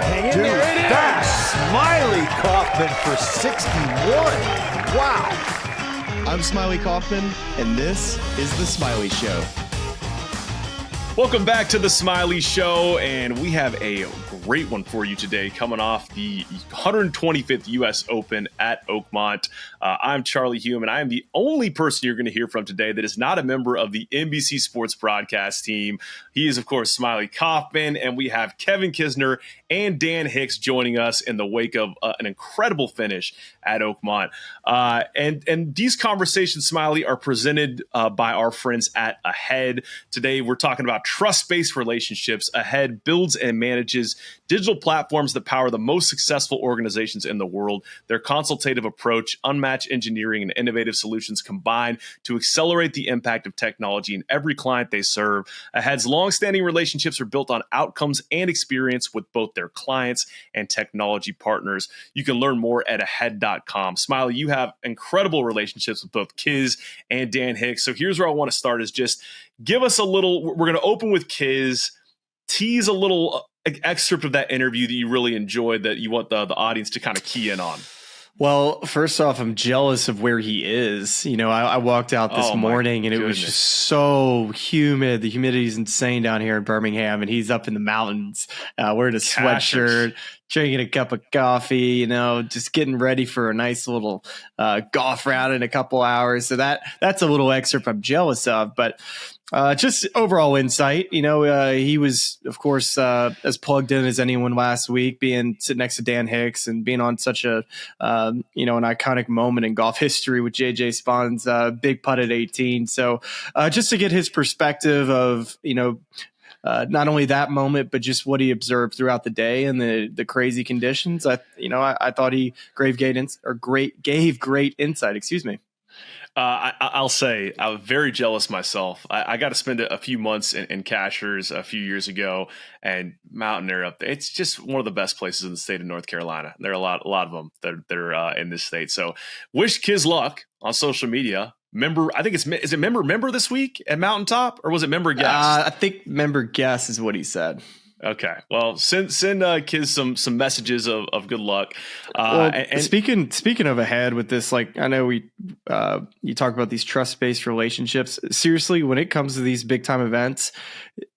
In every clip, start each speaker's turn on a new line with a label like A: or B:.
A: Hang in there, it
B: that.
A: is!
B: Smylie Kaufman for 61. Wow.
C: I'm Smylie Kaufman, and this is The Smylie Show.
D: Welcome back to The Smylie Show, and we have a great one for you today coming off the 125th U.S. Open at Oakmont. I'm Charlie Hume, and I am the only person you're going to hear from today that is not a member of the NBC Sports broadcast team. He is, of course, Smylie Kaufman, and we have Kevin Kisner and Dan Hicks joining us in the wake of an incredible finish at Oakmont. And these conversations, Smylie, are presented by our friends at Ahead. Today, we're talking about trust-based relationships. Ahead builds and manages digital platforms that power the most successful organizations in the world. Their consultative approach, unmatched engineering, and innovative solutions combine to accelerate the impact of technology in every client they serve. Ahead's longstanding relationships are built on outcomes and experience with both their clients and technology partners. You can learn more at ahead.com. Smylie, you have incredible relationships with both Kiz and Dan Hicks. So here's where I want to start is just give us a little, we're going to open with Kiz, tease a little excerpt of that interview that you really enjoyed that you want the audience to kind of key in on.
E: Well, first off, I'm jealous of where he is. You know, I walked out this morning and it was just so humid. The humidity is insane down here in Birmingham, and he's up in the mountains wearing a sweatshirt, drinking a cup of coffee, you know, just getting ready for a nice little golf round in a couple hours. So that's a little excerpt I'm jealous of. But just overall insight, you know, he was, of course, as plugged in as anyone last week, sitting next to Dan Hicks and being on such a, an iconic moment in golf history with JJ Spaun's big putt at 18. So just to get his perspective of, you know, not only that moment, but just what he observed throughout the day and the crazy conditions. I thought he gave great insight. Excuse me.
D: I'll say I was very jealous myself. I got to spend a few months in Cashers a few years ago, and Mountain Air up there. It's just one of the best places in the state of North Carolina. There are a lot of them that are in this state. So wish Kiz luck on social media. I think is it member this week at Mountaintop, or was it member guest? I
E: think member guest is what he said.
D: Okay, well, send Kiz some messages of good luck.
E: And speaking of Ahead with this, like I know you talk about these trust-based relationships. Seriously, when it comes to these big time events,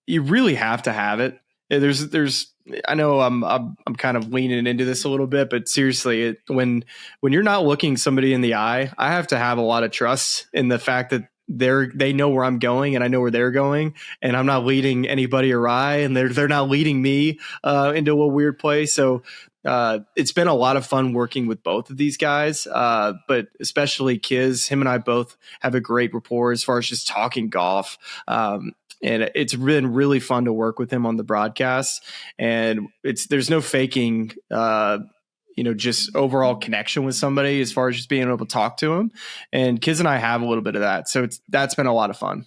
E: you really have to have it. There's I know I'm kind of leaning into this a little bit, but seriously, when you're not looking somebody in the eye, I have to have a lot of trust in the fact that they know where I'm going and I know where they're going, and I'm not leading anybody awry, and they're not leading me into a weird place. So it's been a lot of fun working with both of these guys, but especially Kiz. Him and I both have a great rapport as far as just talking golf. And it's been really fun to work with him on the broadcast, and there's no faking just overall connection with somebody as far as just being able to talk to him. And Kiz and I have a little bit of that. So that's been a lot of fun.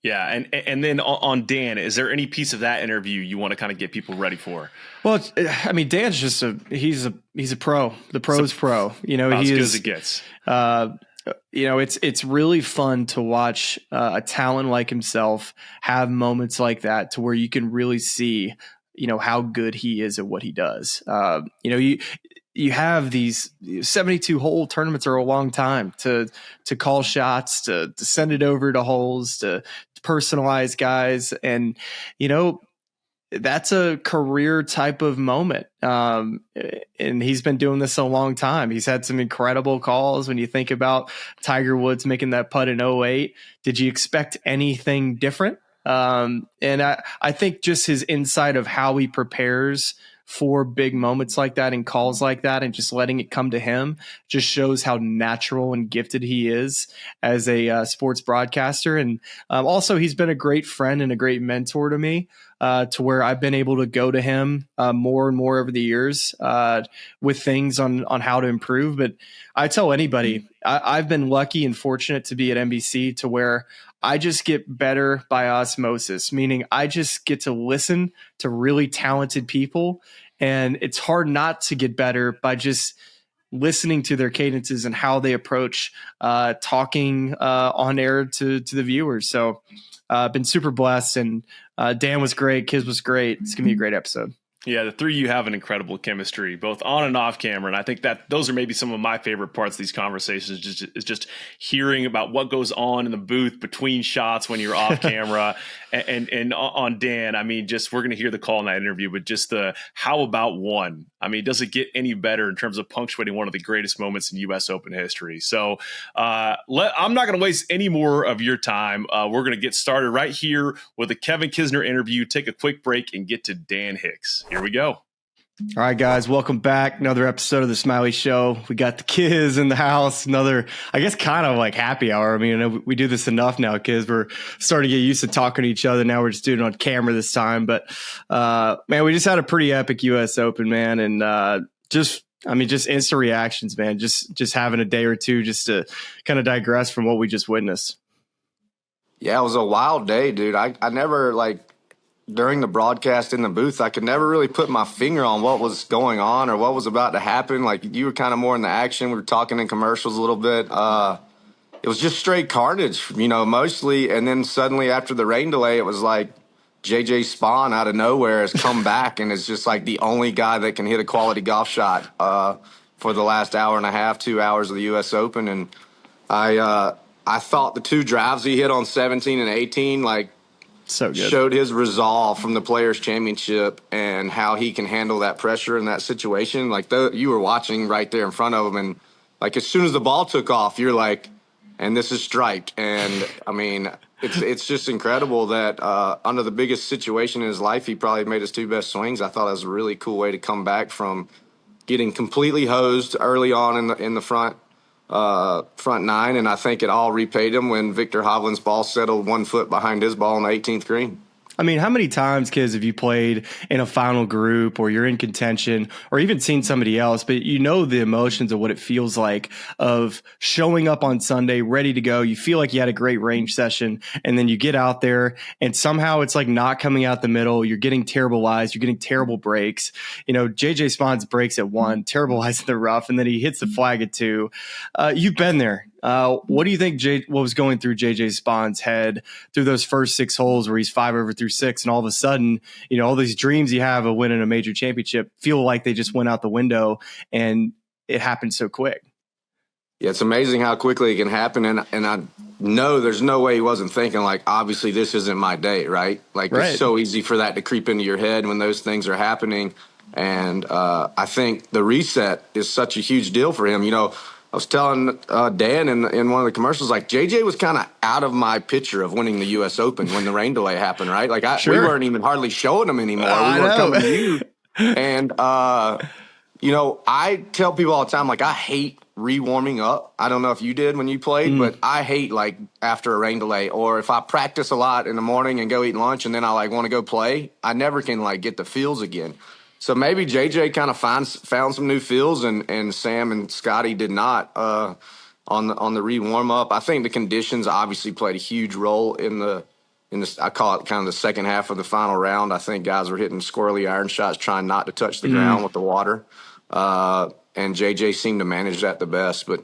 D: Yeah. And then on Dan, is there any piece of that interview you want to kind of get people ready for?
E: Well, I mean, Dan's just he's a pro. The pro's pro. You know,
D: as good as it gets.
E: It's really fun to watch a talent like himself have moments like that, to where you can really see, you know, how good he is at what he does. You have these 72 hole tournaments are a long time to call shots, to send it over to holes, to personalize guys. And, you know, that's a career type of moment. And he's been doing this a long time. He's had some incredible calls. When you think about Tiger Woods making that putt in 08, did you expect anything different? And I think just his insight of how he prepares for big moments like that and calls like that, and just letting it come to him, just shows how natural and gifted he is as a sports broadcaster. And also, he's been a great friend and a great mentor to me, to where I've been able to go to him more and more over the years with things on how to improve. But I tell anybody, I've been lucky and fortunate to be at NBC, to where I just get better by osmosis, meaning I just get to listen to really talented people. And it's hard not to get better by just listening to their cadences and how they approach talking on air to the viewers. So been super blessed. And Dan was great. Kiz was great. It's going to be a great episode.
D: Yeah, the three of you have an incredible chemistry, both on and off camera. And I think that those are maybe some of my favorite parts of these conversations, is just hearing about what goes on in the booth between shots when you're off camera. And on Dan, I mean, just we're going to hear the call in that interview, but just the how about one? I mean, does it get any better in terms of punctuating one of the greatest moments in U.S. Open history? So I'm not going to waste any more of your time. We're going to get started right here with the Kevin Kisner interview, take a quick break, and get to Dan Hicks. Here we go.
E: All right, guys, welcome back. Another episode of the Smylie Show. We got the Kiz in the house. Another, I guess, kind of like happy hour. I mean, we do this enough now, Kiz. We're starting to get used to talking to each other. Now we're just doing it on camera this time. But, man, we just had a pretty epic U.S. Open, man. And just instant reactions, man. Just having a day or two just to kind of digress from what we just witnessed.
A: Yeah, it was a wild day, dude. I never, during the broadcast in the booth, I could never really put my finger on what was going on or what was about to happen. Like, you were kind of more in the action. We were talking in commercials a little bit. It was just straight carnage, mostly. And then suddenly after the rain delay, it was like JJ Spaun out of nowhere has come back and is just like the only guy that can hit a quality golf shot for the last hour and a half, 2 hours of the U.S. Open. And I thought the two drives he hit on 17 and 18,
E: so good.
A: Showed his resolve from the Players' Championship and how he can handle that pressure in that situation. You were watching right there in front of him, and as soon as the ball took off, you're like, and this is striped. And I mean, it's just incredible that under the biggest situation in his life, he probably made his two best swings. I thought it was a really cool way to come back from getting completely hosed early on in the front nine, and I think it all repaid him when Victor Hovland's ball settled 1 foot behind his ball on the 18th green.
E: I mean, how many times, kids, have you played in a final group or you're in contention or even seen somebody else, but you know the emotions of what it feels like of showing up on Sunday, ready to go. You feel like you had a great range session, and then you get out there and somehow it's like not coming out the middle. You're getting terrible lies. You're getting terrible breaks. JJ Spaun's breaks at 1, terrible lies in the rough, and then he hits the flag at 2. You've been there. What do you think what was going through JJ Spaun's head through those first 6 holes where he's 5 over through 6, and all of a sudden, all these dreams you have of winning a major championship feel like they just went out the window, and it happened so quick?
A: Yeah, it's amazing how quickly it can happen, and I know there's no way he wasn't thinking, obviously this isn't my day, right? Right. It's so easy for that to creep into your head when those things are happening, and I think the reset is such a huge deal for him. I was telling Dan in one of the commercials, JJ was kind of out of my picture of winning the U.S. Open when the rain delay happened, right? We weren't even hardly showing him anymore. We weren't coming to you. And, I tell people all the time, I hate re-warming up. I don't know if you did when you played, but I hate, after a rain delay. Or if I practice a lot in the morning and go eat lunch and then I, want to go play, I never can, get the feels again. So maybe JJ kind of found some new feels, and Sam and Scotty did not on the re-warm up. I think the conditions obviously played a huge role in the I call it kind of the second half of the final round. I think guys were hitting squirrely iron shots, trying not to touch the ground with the water, and JJ seemed to manage that the best. But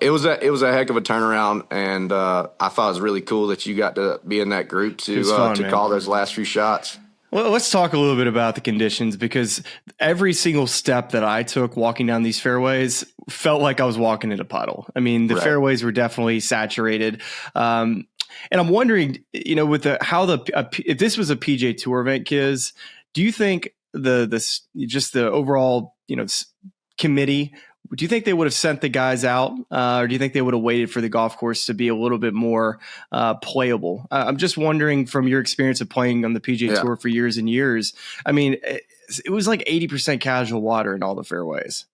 A: it was a heck of a turnaround, and I thought it was really cool that you got to be in that group to call those last few shots.
E: Well, let's talk a little bit about the conditions, because every single step that I took walking down these fairways felt like I was walking in a puddle. I mean, the fairways were definitely saturated. And I'm wondering, with if this was a PGA Tour event, Kiz, do you think the overall, committee, do you think they would have sent the guys out, or do you think they would have waited for the golf course to be a little bit more playable? I'm just wondering, from your experience of playing on the PGA Tour for years and years, I mean, it was like 80% casual water in all the fairways.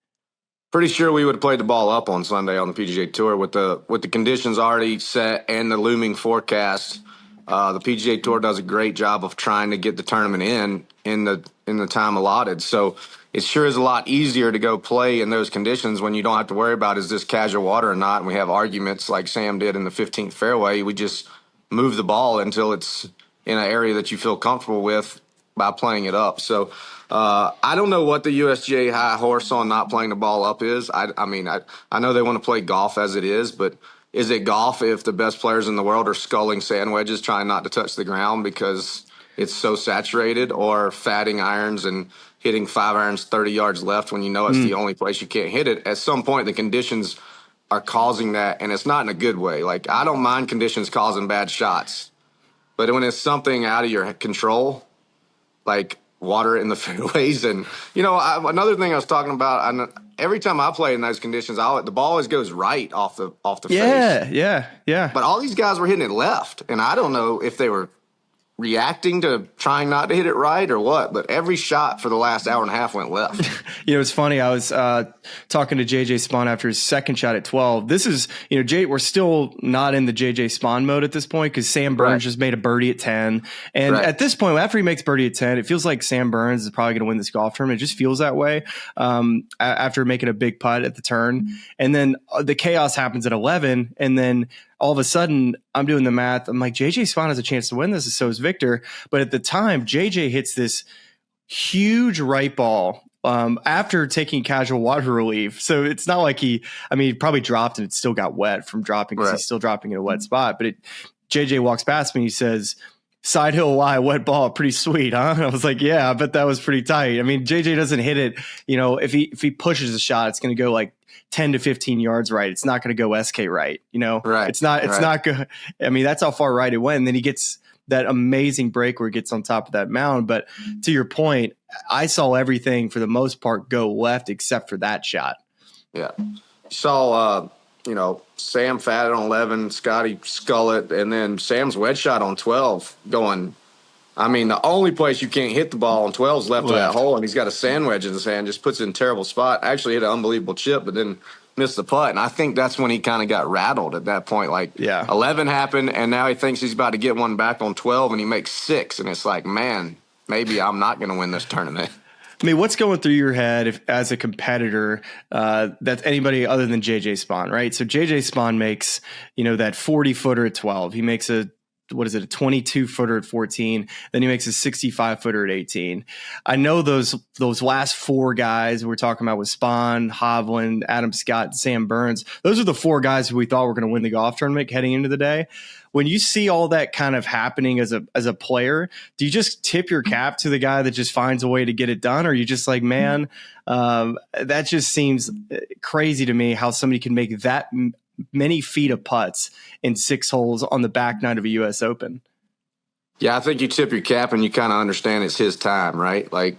A: Pretty sure we would have played the ball up on Sunday on the PGA Tour with the conditions already set and the looming forecast. The PGA Tour does a great job of trying to get the tournament in the time allotted. So it sure is a lot easier to go play in those conditions when you don't have to worry about, is this casual water or not? And we have arguments like Sam did in the 15th fairway. We just move the ball until it's in an area that you feel comfortable with by playing it up. So I don't know what the USGA high horse on not playing the ball up is. I mean, I know they want to play golf as it is, but is it golf if the best players in the world are sculling sand wedges trying not to touch the ground because it's so saturated, or fatting irons and hitting 5 irons 30 yards left when you know it's the only place you can't hit it. At some point, the conditions are causing that, and it's not in a good way. Like, I don't mind conditions causing bad shots, but when it's something out of your control, like water in the fairways, and another thing I was talking about, every time I play in those conditions, the ball always goes right off the face.
E: Yeah.
A: But all these guys were hitting it left, and I don't know if they were reacting to trying not to hit it right or what, but every shot for the last hour and a half went left.
E: It's funny. I was talking to JJ Spaun after his second shot at 12. This is, we're still not in the JJ Spaun mode at this point, because Sam Burns just made a birdie at 10. And at this point, after he makes birdie at 10, it feels like Sam Burns is probably going to win this golf tournament. It just feels that way after making a big putt at the turn. And then the chaos happens at 11. And then all of a sudden, I'm doing the math. I'm like, JJ Spaun has a chance to win this, and so is Victor. But at the time, JJ hits this huge right ball after taking casual water relief. So it's not like he probably dropped and it still got wet from dropping, because he's still dropping in a wet spot. But JJ walks past me and he says, "Side hill Y, wet ball, pretty sweet, huh?" And I was like, "Yeah, I bet that was pretty tight." I mean, JJ doesn't hit it. If he pushes a shot, it's going to go like 10 to 15 yards right. It's not going to go SK right. It's not good. I mean, that's how far right it went. And then he gets that amazing break where he gets on top of that mound. But to your point, I saw everything for the most part go left except for that shot.
A: Yeah. Saw, Sam fatted on 11, Scotty skull it, and then Sam's wedge shot on 12 going. The only place you can't hit the ball on 12 is left of that hole, and he's got a sand wedge in his hand, just puts it in a terrible spot. Actually hit an unbelievable chip, but then missed the putt. And I think that's when he kind of got rattled at that point. 11 happened, and now he thinks he's about to get one back on 12, and he makes 6. And it's like, man, maybe I'm not going to win this tournament.
E: I mean, what's going through your head as a competitor that's anybody other than JJ Spaun, right? So JJ Spaun makes, that 40-footer at 12. He makes a 22-footer at 14. Then he makes a 65-footer at 18. I know those last 4 guys we're talking about with Spaun, Hovland, Adam Scott, Sam Burns. Those are the 4 guys who we thought were going to win the golf tournament heading into the day. When you see all that kind of happening as a player, do you just tip your cap to the guy that just finds a way to get it done? Or are you just like, man, that just seems crazy to me how somebody can make that many feet of putts in 6 holes on the back nine of a U.S. Open?
A: Yeah, I think you tip your cap and you kind of understand it's his time, right? Like,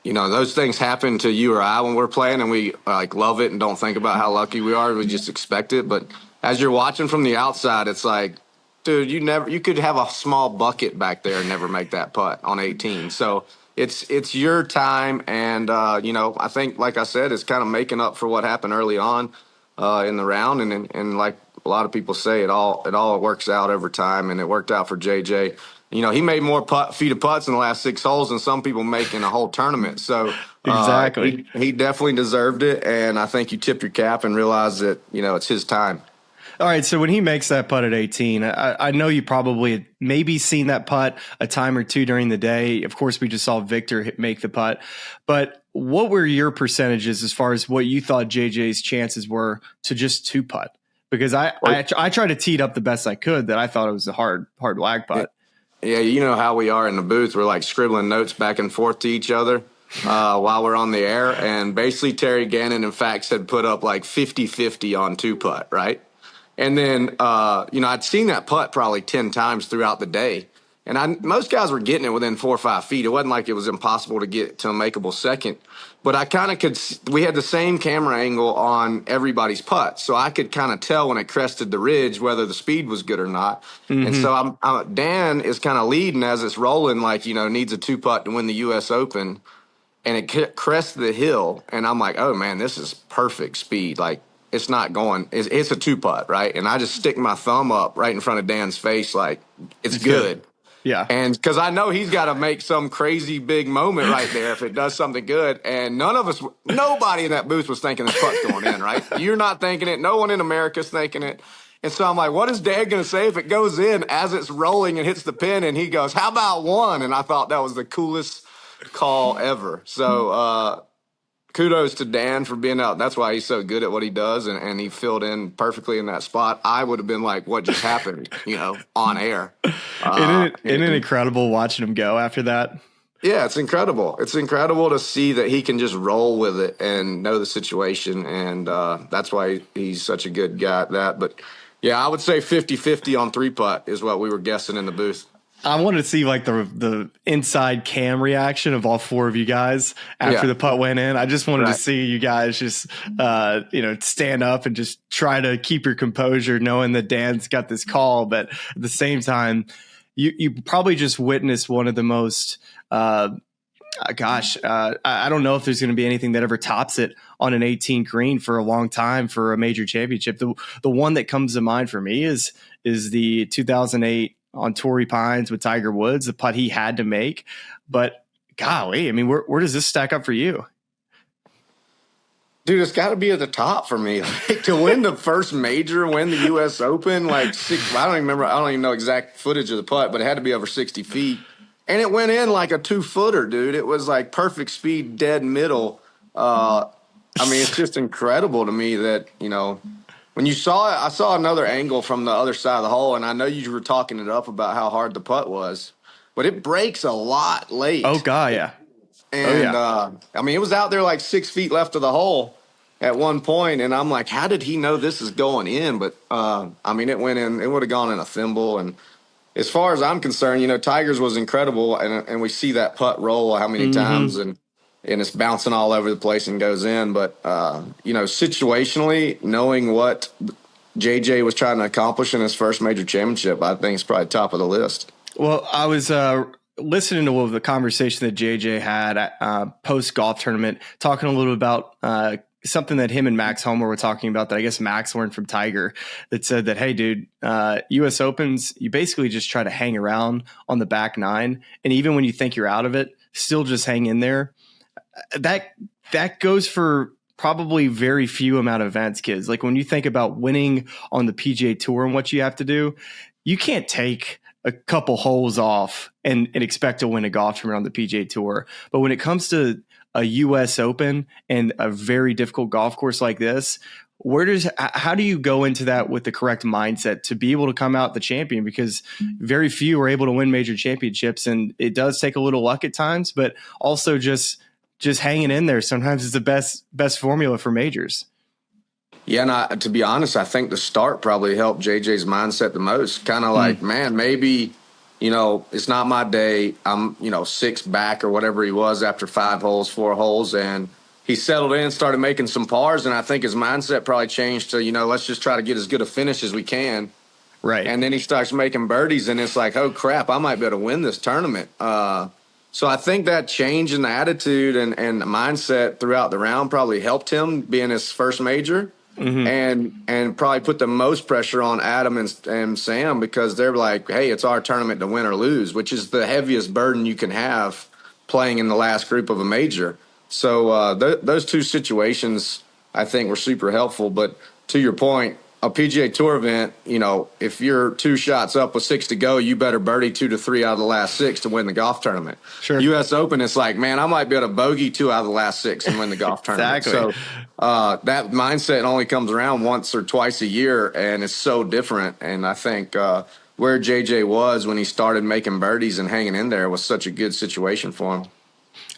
A: those things happen to you or I when we're playing, and we love it and don't think about how lucky we are. We just expect it. But as you're watching from the outside, it's like, dude, you could have a small bucket back there and never make that putt on 18. So it's your time. And, I think, like I said, it's kind of making up for what happened early on in the round. And like a lot of people say, it all works out over time, and it worked out for JJ. He made more feet of putts in the last 6 holes than some people make in a whole tournament. So
E: exactly,
A: he definitely deserved it. And I think you tip your cap and realize that, it's his time.
E: All right, so when he makes that putt at 18, I know you probably maybe seen that putt a time or two during the day. Of course, we just saw Victor make the putt. But what were your percentages as far as what you thought JJ's chances were to just 2-putt? Because I tried to tee it up the best I could, that I thought it was a hard lag putt.
A: Yeah, you know how we are in the booth. We're like scribbling notes back and forth to each other while we're on the air. And basically Terry Gannon, in fact, said put up like 50-50 on 2-putt, right? And then, I'd seen that putt probably 10 times throughout the day. And most guys were getting it within 4 or 5 feet. It wasn't like it was impossible to get to a makeable second. But I kind of we had the same camera angle on everybody's putt. So I could kind of tell when it crested the ridge whether the speed was good or not. Mm-hmm. And so Dan is kind of leading as it's rolling, like, needs a 2-putt to win the U.S. Open. And it crested the hill. And I'm like, oh, man, this is perfect speed. Like, it's not going. It's a 2-putt, right? And I just stick my thumb up right in front of Dan's face, like, it's good.
E: Yeah.
A: And because I know he's got to make some crazy big moment right there if it does something good. And nobody in that booth was thinking this putt's going in, right? You're not thinking it. No one in America's thinking it. And so I'm like, what is Dan going to say if it goes in as it's rolling and hits the pin? And he goes, how about 1? And I thought that was the coolest call ever. So, kudos to Dan for being out. That's why he's so good at what he does, and he filled in perfectly in that spot. I would have been like, what just happened, on air.
E: Isn't it incredible watching him go after that?
A: Yeah, it's incredible. It's incredible to see that he can just roll with it and know the situation, and that's why he's such a good guy at that. But, yeah, I would say 50-50 on 3-putt is what we were guessing in the booth.
E: I wanted to see like the inside cam reaction of all four of you guys after the putt went in. I just wanted to see you guys just, stand up and just try to keep your composure knowing that Dan's got this call. But at the same time, you probably just witnessed one of the most, I don't know if there's going to be anything that ever tops it on an 18 green for a long time for a major championship. The one that comes to mind for me is the 2008 on Torrey Pines with Tiger Woods, the putt he had to make. But golly, I mean, where does this stack up for you?
A: Dude, it's got to be at the top for me. Like, to win the first major, win the U.S. Open, I don't even know exact footage of the putt, but it had to be over 60 feet. And it went in like a 2-footer, dude. It was like perfect speed, dead middle. It's just incredible to me that, when you saw it, I saw another angle from the other side of the hole, and I know you were talking it up about how hard the putt was, but it breaks a lot late.
E: Oh, God, yeah.
A: And, it was out there like 6 feet left of the hole at one point, and I'm like, how did he know this is going in? But, it went in. It would have gone in a thimble. And as far as I'm concerned, Tiger's was incredible, and we see that putt roll how many times, and it's bouncing all over the place and goes in. But, situationally, knowing what JJ was trying to accomplish in his first major championship, I think it's probably top of the list.
E: Well, I was listening to the conversation that JJ had at post-golf tournament, talking a little about something that him and Max Homer were talking about that I guess Max learned from Tiger, that said that, hey, dude, U.S. Opens, you basically just try to hang around on the back nine. And even when you think you're out of it, still just hang in there. That goes for probably very few amount of events, kids. Like when you think about winning on the PGA Tour and what you have to do, you can't take a couple holes off and expect to win a golf tournament on the PGA Tour. But when it comes to a U.S. Open and a very difficult golf course like this, how do you go into that with the correct mindset to be able to come out the champion? Because very few are able to win major championships, and it does take a little luck at times, but also just hanging in there sometimes is the best formula for majors.
A: Yeah, and to be honest, I think the start probably helped JJ's mindset the most. Kind of like, man, maybe, it's not my day. I'm, 6 back or whatever he was after 5 holes, 4 holes. And he settled in, started making some pars. And I think his mindset probably changed to, let's just try to get as good a finish as we can.
E: Right.
A: And then he starts making birdies, and it's like, oh, crap, I might be able to win this tournament. So I think that change in the attitude and the mindset throughout the round probably helped him being his first major. And probably put the most pressure on Adam and Sam, because they're like, hey, it's our tournament to win or lose, which is the heaviest burden you can have playing in the last group of a major. So those two situations, I think, were super helpful. But to your point, a PGA Tour event, if you're 2 shots up with 6 to go, you better birdie 2 to 3 out of the last 6 to win the golf tournament.
E: Sure.
A: U.S. Open, it's like, man, I might be able to bogey 2 out of the last 6 and win the golf tournament.
E: Exactly.
A: So that mindset only comes around once or twice a year, and it's so different. And I think where JJ was when he started making birdies and hanging in there was such a good situation for him.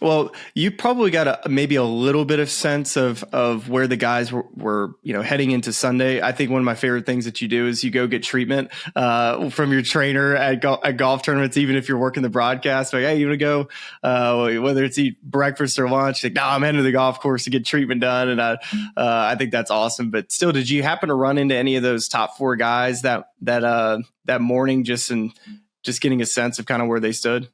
E: Well, you probably got maybe a little bit of sense of where the guys were heading into Sunday. I think one of my favorite things that you do is you go get treatment from your trainer at golf tournaments, even if you're working the broadcast. Like, hey, you want to go, whether it's eat breakfast or lunch? Like, no, I'm heading to the golf course to get treatment done. And I think that's awesome. But still, did you happen to run into any of those top 4 guys that morning, just getting a sense of kind of where they stood?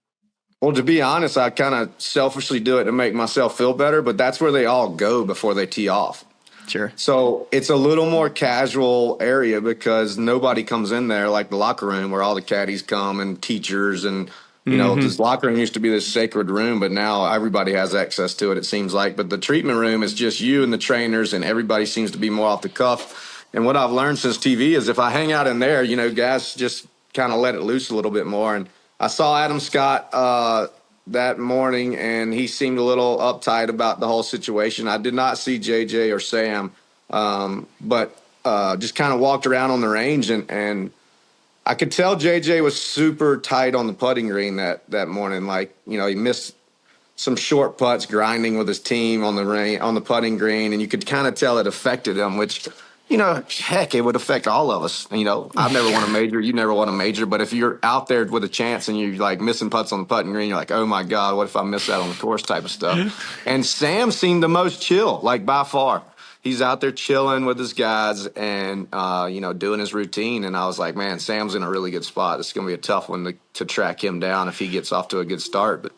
A: Well, to be honest, I kind of selfishly do it to make myself feel better, but that's where they all go before they tee off.
E: Sure.
A: So it's a little more casual area because nobody comes in there like the locker room where all the caddies come and teachers and, this locker room used to be this sacred room, but now everybody has access to it seems like. But the treatment room is just you and the trainers, and everybody seems to be more off the cuff. And what I've learned since TV is if I hang out in there, guys just kind of let it loose a little bit more. And I saw Adam Scott that morning, and he seemed a little uptight about the whole situation. I did not see JJ or Sam, but just kind of walked around on the range, and I could tell JJ was super tight on the putting green that morning. Like, he missed some short putts grinding with his team on the putting green, and you could kind of tell it affected him, which, heck, it would affect all of us. I've never won a major, you never won a major, but if you're out there with a chance and you're like missing putts on the putting green, you're like, oh my God, what if I miss that on the course type of stuff. And Sam seemed the most chill, like by far. He's out there chilling with his guys and, doing his routine. And I was like, man, Sam's in a really good spot. It's going to be a tough one to track him down if he gets off to a good start. But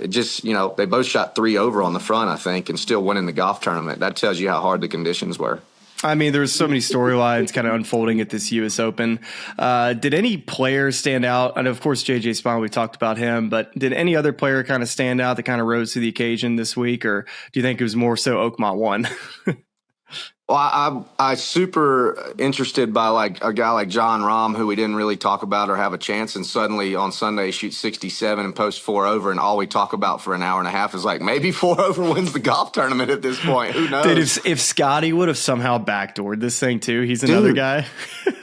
A: it just, they both shot 3 over on the front, I think, and still winning the golf tournament. That tells you how hard the conditions were.
E: I mean, there was so many storylines kind of unfolding at this U.S. Open. Did any player stand out? And of course, JJ Spaun, we talked about him, but did any other player kind of stand out that kind of rose to the occasion this week? Or do you think it was more so Oakmont won?
A: Well, I'm super interested by like a guy like John Rahm, who we didn't really talk about or have a chance, and suddenly on Sunday shoots 67 and posts 4 over, and all we talk about for an hour and a half is like maybe 4 over wins the golf tournament at this point. Who knows?
E: Dude, if Scotty would have somehow backdoored this thing too, he's another guy.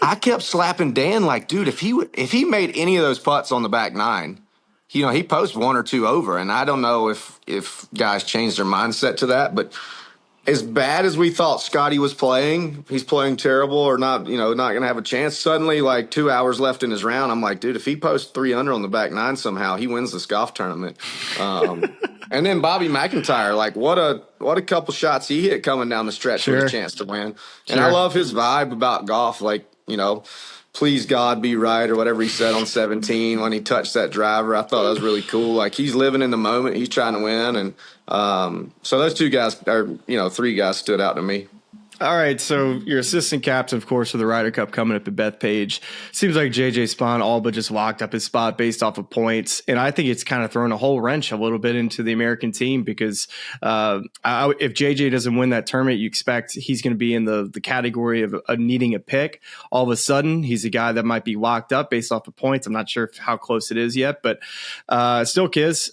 A: I kept slapping Dan like, dude, if he made any of those putts on the back nine, he posts 1 or 2 over, and I don't know if guys changed their mindset to that, but as bad as we thought Scotty was playing, he's playing terrible or not, not going to have a chance. Suddenly, like 2 hours left in his round, I'm like, dude, if he posts 3 under on the back nine somehow, he wins this golf tournament. And then Bobby McIntyre, like what a couple shots he hit coming down the stretch with a chance to win. And I love his vibe about golf, like, please God be right or whatever he said on 17 when he touched that driver. I thought that was really cool. Like, he's living in the moment. He's trying to win. And so those 2 guys, or 3 guys stood out to me.
E: All right, so your assistant captain, of course, for the Ryder Cup coming up at Bethpage. Seems like JJ Spaun all but just locked up his spot based off of points. And I think it's kind of thrown a whole wrench a little bit into the American team because if JJ doesn't win that tournament, you expect he's going to be in the category of needing a pick. All of a sudden, he's a guy that might be locked up based off of points. I'm not sure how close it is yet, but still, Kiz,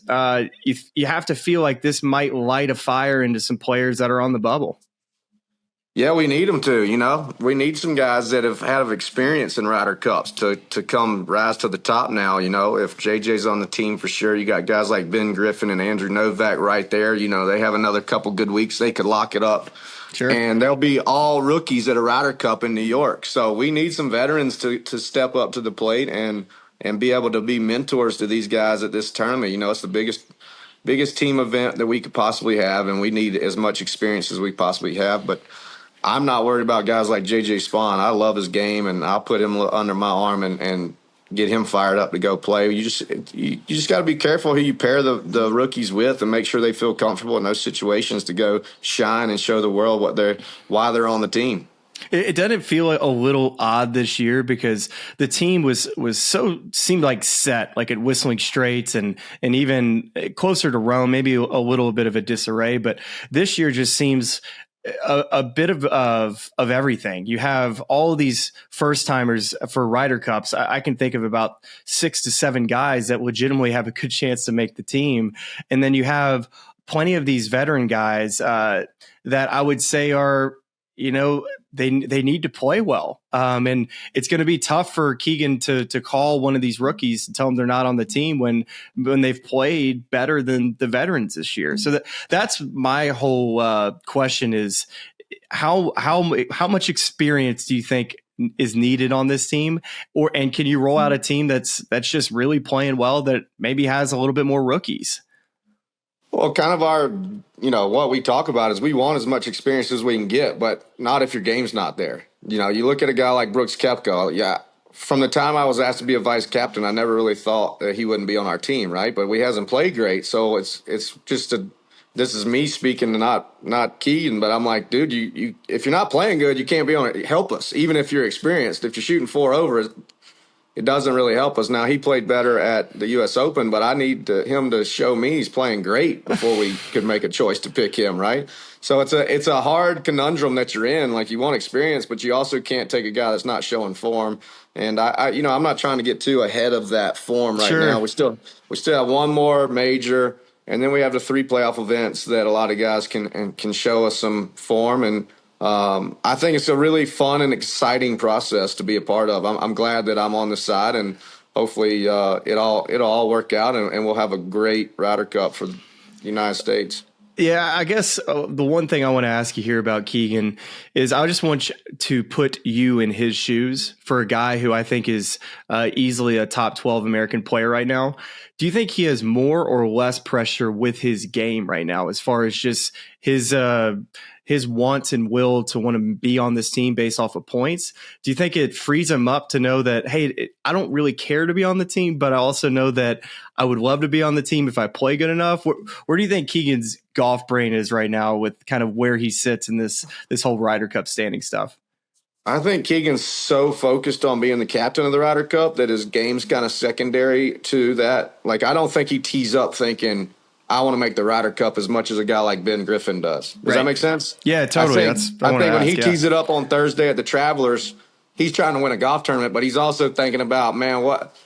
E: you have to feel like this might light a fire into some players that are on the bubble.
A: Yeah, we need them to, We need some guys that have had experience in Ryder Cups to come rise to the top now, If JJ's on the team, for sure, you got guys like Ben Griffin and Andrew Novak right there. They have another couple good weeks. They could lock it up. Sure. And they'll be all rookies at a Ryder Cup in New York. So we need some veterans to step up to the plate and be able to be mentors to these guys at this tournament. It's the biggest team event that we could possibly have, and we need as much experience as we possibly have. But I'm not worried about guys like JJ Spaun. I love his game, and I'll put him under my arm and get him fired up to go play. You just got to be careful who you pair the rookies with and make sure they feel comfortable in those situations to go shine and show the world why they're on the team.
E: It doesn't feel a little odd this year because the team seemed like set, like at Whistling Straits and even closer to Rome, maybe a little bit of a disarray. But this year just seems a bit of everything. You have all of these first timers for Ryder Cups. I can think of about 6 to 7 guys that legitimately have a good chance to make the team. And then you have plenty of these veteran guys that I would say are, they need to play well. And it's going to be tough for Keegan to call one of these rookies and tell them they're not on the team when they've played better than the veterans this year. So that's my whole question is how much experience do you think is needed on this team? And can you roll out a team that's just really playing well that maybe has a little bit more rookies?
A: Well, kind of our, what we talk about is we want as much experience as we can get, but not if your game's not there. You look at a guy like Brooks Koepka. Yeah, from the time I was asked to be a vice captain, I never really thought that he wouldn't be on our team, right? But he hasn't played great, so it's just this is me speaking, not Keegan, but I'm like, dude, you if you're not playing good, you can't be on it. Help us, even if you're experienced. If you're shooting 4 over, it doesn't really help us. Now, he played better at the U.S. Open, but I need him to show me he's playing great before we could make a choice to pick him, right? So it's a hard conundrum that you're in. Like, you want experience, but you also can't take a guy that's not showing form. And I'm not trying to get too ahead of that form right now. We still have one more major, and then we have the 3 playoff events that a lot of guys can show us some form. And I think it's a really fun and exciting process to be a part of. I'm glad that I'm on this side, and hopefully it'll all work out, and we'll have a great Ryder Cup for the United States.
E: Yeah, I guess the one thing I want to ask you here about Keegan is I just want you to put you in his shoes for a guy who I think is easily a top 12 American player right now. Do you think he has more or less pressure with his game right now as far as just his wants and will to want to be on this team based off of points? Do you think it frees him up to know that, hey, I don't really care to be on the team, but I also know that I would love to be on the team if I play good enough? Where do you think Keegan's golf brain is right now with kind of where he sits in this whole Ryder Cup standing stuff?
A: I think Keegan's so focused on being the captain of the Ryder Cup that his game's kind of secondary to that. Like, I don't think he tees up thinking, I want to make the Ryder Cup as much as a guy like Ben Griffin does. Does that make sense?
E: Yeah, totally.
A: I think when he tees it up on Thursday at the Travelers, he's trying to win a golf tournament, but he's also thinking about, man,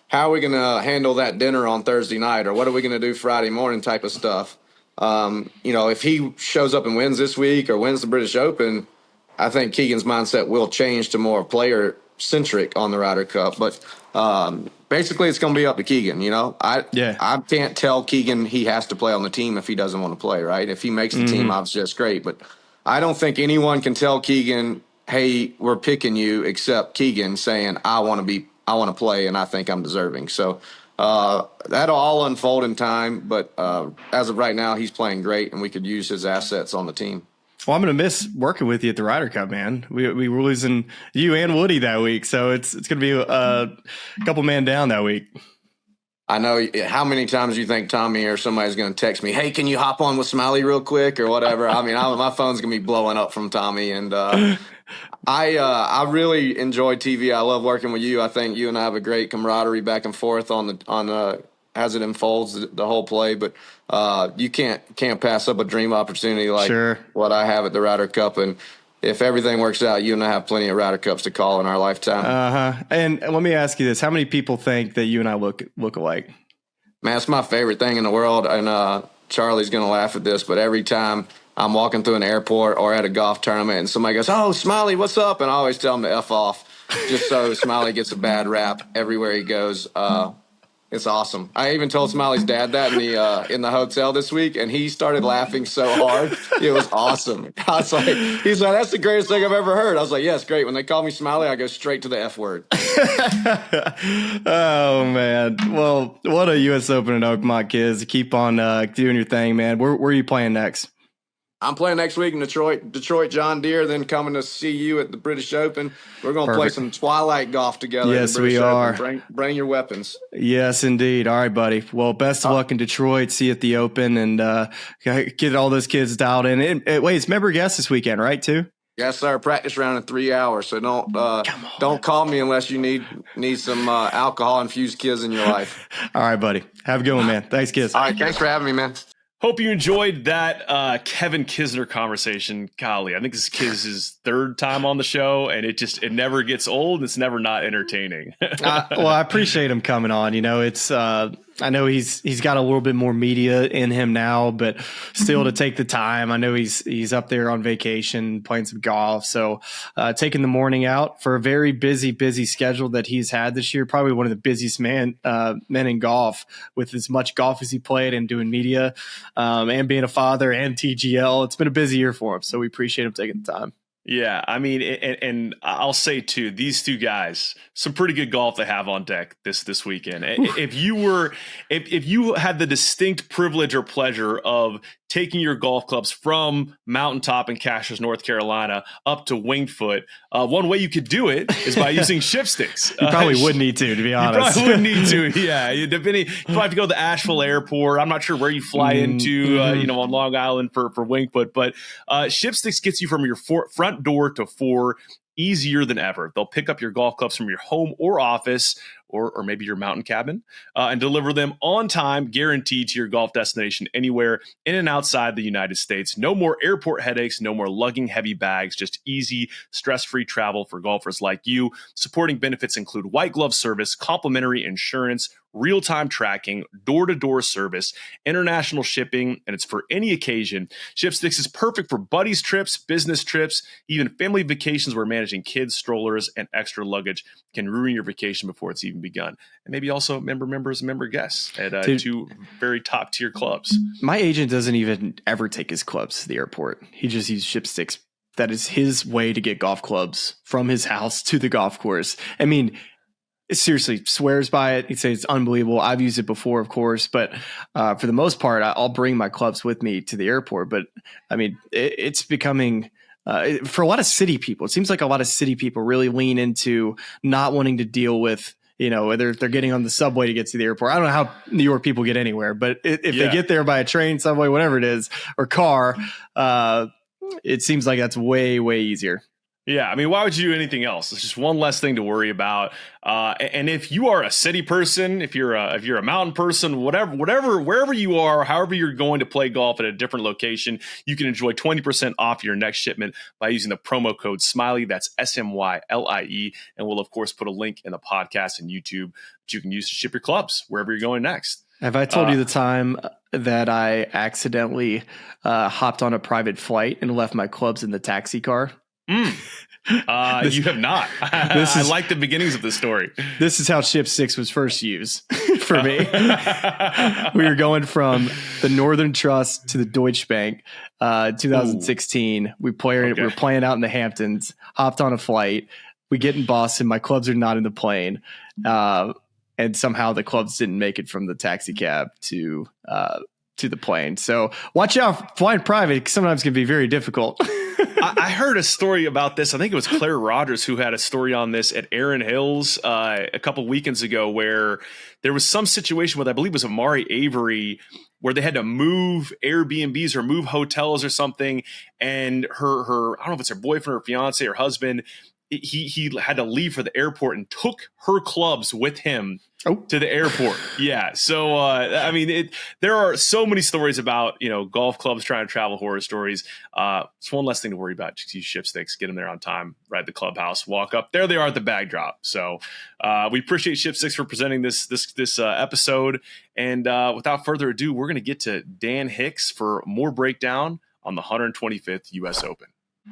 A: how are we going to handle that dinner on Thursday night, or what are we going to do Friday morning type of stuff. If he shows up and wins this week or wins the British Open, I think Keegan's mindset will change to more player-centric on the Ryder Cup. But basically, it's going to be up to Keegan, I can't tell Keegan he has to play on the team if he doesn't want to play, right? If he makes the team, obviously that's great. But I don't think anyone can tell Keegan, hey, we're picking you, except Keegan saying, I want to play, and I think I'm deserving. So that'll all unfold in time. But as of right now, he's playing great, and we could use his assets on the team.
E: Well, I'm going to miss working with you at the Ryder Cup, man. We were losing you and Woody that week, so it's going to be a couple man down that week.
A: I know. How many times do you think Tommy or somebody's going to text me, hey, can you hop on with Smylie real quick or whatever? I mean, my phone's going to be blowing up from Tommy. And I really enjoy TV. I love working with you. I think you and I have a great camaraderie back and forth on as it unfolds the whole play. But you can't pass up a dream opportunity like what I have at the Ryder Cup. And if everything works out, you and I have plenty of Ryder Cups to call in our lifetime.
E: And let me ask you this. How many people think that you and I look alike?
A: Man, it's my favorite thing in the world. And Charlie's going to laugh at this, but every time I'm walking through an airport or at a golf tournament and somebody goes, oh, Smylie, what's up? And I always tell them to F off just so Smylie gets a bad rap everywhere he goes. It's awesome. I even told Smiley's dad that in the hotel this week, and he started laughing so hard. It was awesome. I was like, he's like, that's the greatest thing I've ever heard. I was like, yeah, it's great. When they call me Smylie, I go straight to the F word.
E: Oh, man. Well, what a U.S. Open in Oakmont, Kiz. Keep on doing your thing, man. Where are you playing next?
A: I'm playing next week in Detroit John Deere, then coming to see you at the British Open. We're going to play some Twilight golf together.
E: Yes, we are.
A: Bring your weapons.
E: Yes, indeed. All right, buddy. Well, best of luck in Detroit. See you at the Open, and get all those kids dialed in. Wait, it's member guest this weekend, right, too?
A: Yes, sir. Practice round in 3 hours, so don't call me unless you need some alcohol-infused kids in your life.
E: All right, buddy. Have a good one, man. Thanks, Kiz.
A: All right, thanks for having me, man.
D: Hope you enjoyed that Kevin Kisner conversation. Golly, I think this is Kiz's third time on the show, and it never gets old. It's never not entertaining.
E: Well, I appreciate him coming on. It's I know he's got a little bit more media in him now, but still to take the time. I know he's up there on vacation playing some golf, so taking the morning out for a very busy schedule that he's had this year. Probably one of the busiest men in golf, with as much golf as he played and doing media and being a father and TGL. It's been a busy year for him, so we appreciate him taking the time.
D: Yeah, I mean, and I'll say too, these two guys, some pretty good golf they have on deck this weekend. If you had the distinct privilege or pleasure of taking your golf clubs from Mountaintop in Cashiers, North Carolina, up to Winged Foot, one way you could do it is by using ship sticks.
E: You probably would need to be honest.
D: You probably would need to, yeah. You probably have to go to the Asheville airport. I'm not sure where you fly into, on Long Island for Winged Foot, but ship sticks gets you from your front door to 4 easier than ever. They'll pick up your golf clubs from your home or office or maybe your mountain cabin, and deliver them on time, guaranteed to your golf destination anywhere in and outside the United States. No more airport headaches, no more lugging heavy bags, just easy, stress-free travel for golfers like you. Supporting benefits include white glove service, complimentary insurance, real-time tracking, door-to-door service, international shipping, and it's for any occasion. ShipSticks is perfect for buddies trips, business trips, even family vacations where managing kids, strollers, and extra luggage can ruin your vacation before it's even begun. And maybe also member guests at two very top-tier clubs.
E: My agent doesn't even ever take his clubs to the airport. He just uses ShipSticks. That is his way to get golf clubs from his house to the golf course. I mean, seriously swears by it. He'd say it's unbelievable. I've used it before, of course, but for the most part, I'll bring my clubs with me to the airport. But I mean, it's becoming for a lot of city people. It seems like a lot of city people really lean into not wanting to deal with, whether they're getting on the subway to get to the airport. I don't know how New York people get anywhere, but if they get there by a train, subway, whatever it is, or car, it seems like that's way, way easier.
D: Yeah, I mean, why would you do anything else? It's just one less thing to worry about. And if you are a city person, if you're a mountain person, whatever, wherever you are, however you're going to play golf at a different location, you can enjoy 20% off your next shipment by using the promo code Smylie. That's SMYLIE, and we'll of course put a link in the podcast and YouTube that you can use to ship your clubs wherever you're going next.
E: Have I told you the time that I accidentally hopped on a private flight and left my clubs in the taxi car?
D: You have not. I like the beginnings of the story.
E: This is how ShipSticks was first used for me. We were going from the Northern Trust to the Deutsche Bank, 2016. We were playing out in the Hamptons, hopped on a flight. We get in Boston. My clubs are not in the plane. And somehow the clubs didn't make it from the taxi cab to the plane. So watch out, flying private sometimes can be very difficult.
D: I heard a story about this. I think it was Claire Rogers who had a story on this at Erin Hills a couple weekends ago, where there was some situation with, I believe it was Amari Avery, where they had to move Airbnbs or move hotels or something. And her I don't know if it's her boyfriend or fiance or husband, he had to leave for the airport and took her clubs with him to the airport. Yeah. So, I mean, there are so many stories about, golf clubs trying to travel, horror stories. It's one less thing to worry about. Just use ShipSticks, get them there on time, right at the clubhouse, walk up. There they are at the bag drop. So we appreciate ShipSticks for presenting this episode. And without further ado, we're going to get to Dan Hicks for more breakdown on the 125th U.S. Open.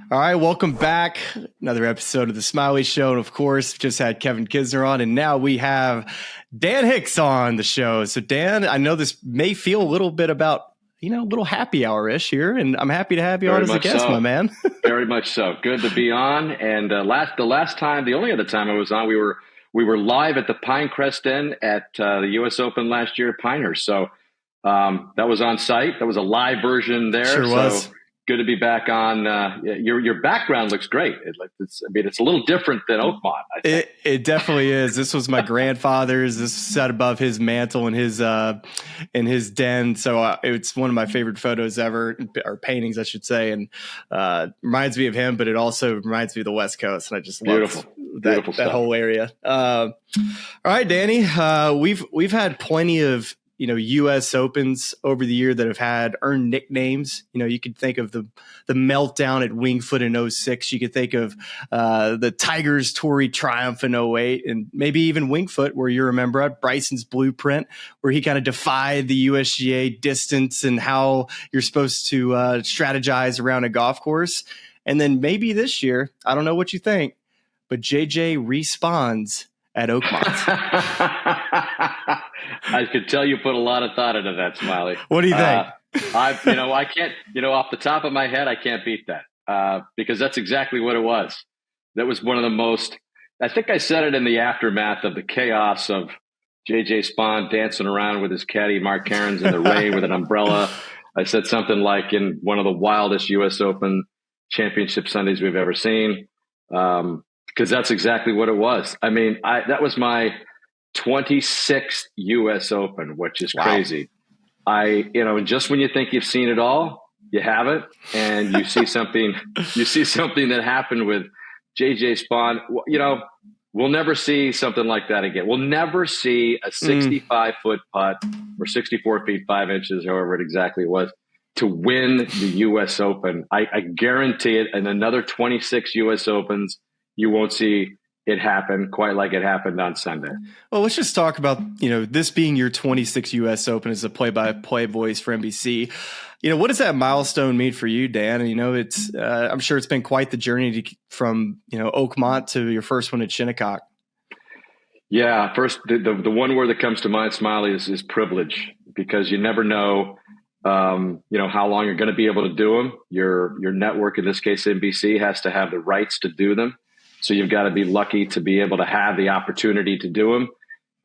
E: All right, welcome back. Another episode of the Smylie Show. And of course, just had Kevin Kisner on, and now we have Dan Hicks on the show. So Dan, I know this may feel a little bit about, a little happy hour-ish here, and I'm happy to have you on as a guest, my man.
F: Very much so. Good to be on. And the only other time I was on, we were live at the Pinecrest Inn at the U.S. Open last year at Pinehurst. So that was on site. That was a live version there.
E: Sure was.
F: Good to be back on. Your background looks great. It's a little different than Oakmont, I think.
E: It definitely is. This was my grandfather's. This sat above his mantle in his den. So it's one of my favorite photos ever, or paintings, I should say. And reminds me of him, but it also reminds me of the West Coast. And I just love that whole area. All right, Danny. We've had plenty of U.S. Opens over the year that have had earned nicknames. You could think of the meltdown at Winged Foot in 06. You could think of the Tigers Torrey Triumph in 08, and maybe even Winged Foot, where you remember Bryson's blueprint, where he kind of defied the USGA distance and how you're supposed to strategize around a golf course. And then maybe this year, I don't know what you think, but JJ respawns at Oakmont.
F: I could tell you put a lot of thought into that, Smylie.
E: What do you think?
F: I can't, off the top of my head, I can't beat that because that's exactly what it was. That was one of the most, I think I said it in the aftermath of the chaos of JJ Spaun dancing around with his caddy, Mark Cairns, in the rain with an umbrella. I said something like, in one of the wildest U.S. Open championship Sundays we've ever seen. Because that's exactly what it was. I mean, that was my 26th U.S. Open, which is crazy. Just when you think you've seen it all, you haven't, and you see something. You see something that happened with JJ Spaun. We'll never see something like that again. We'll never see a 65-foot putt or 64 feet 5 inches, however it exactly was, to win the U.S. Open. I guarantee it. In another 26 U.S. Opens, you won't see it happen quite like it happened on Sunday.
E: Well, let's just talk about, this being your 26th U.S. Open as a play-by-play voice for NBC. What does that milestone mean for you, Dan? It's I'm sure it's been quite the journey from Oakmont to your first one at Shinnecock.
F: Yeah, first the one word that comes to mind, Smylie, is privilege, because you never know, how long you're going to be able to do them. Your network, in this case NBC, has to have the rights to do them, so you've got to be lucky to be able to have the opportunity to do them,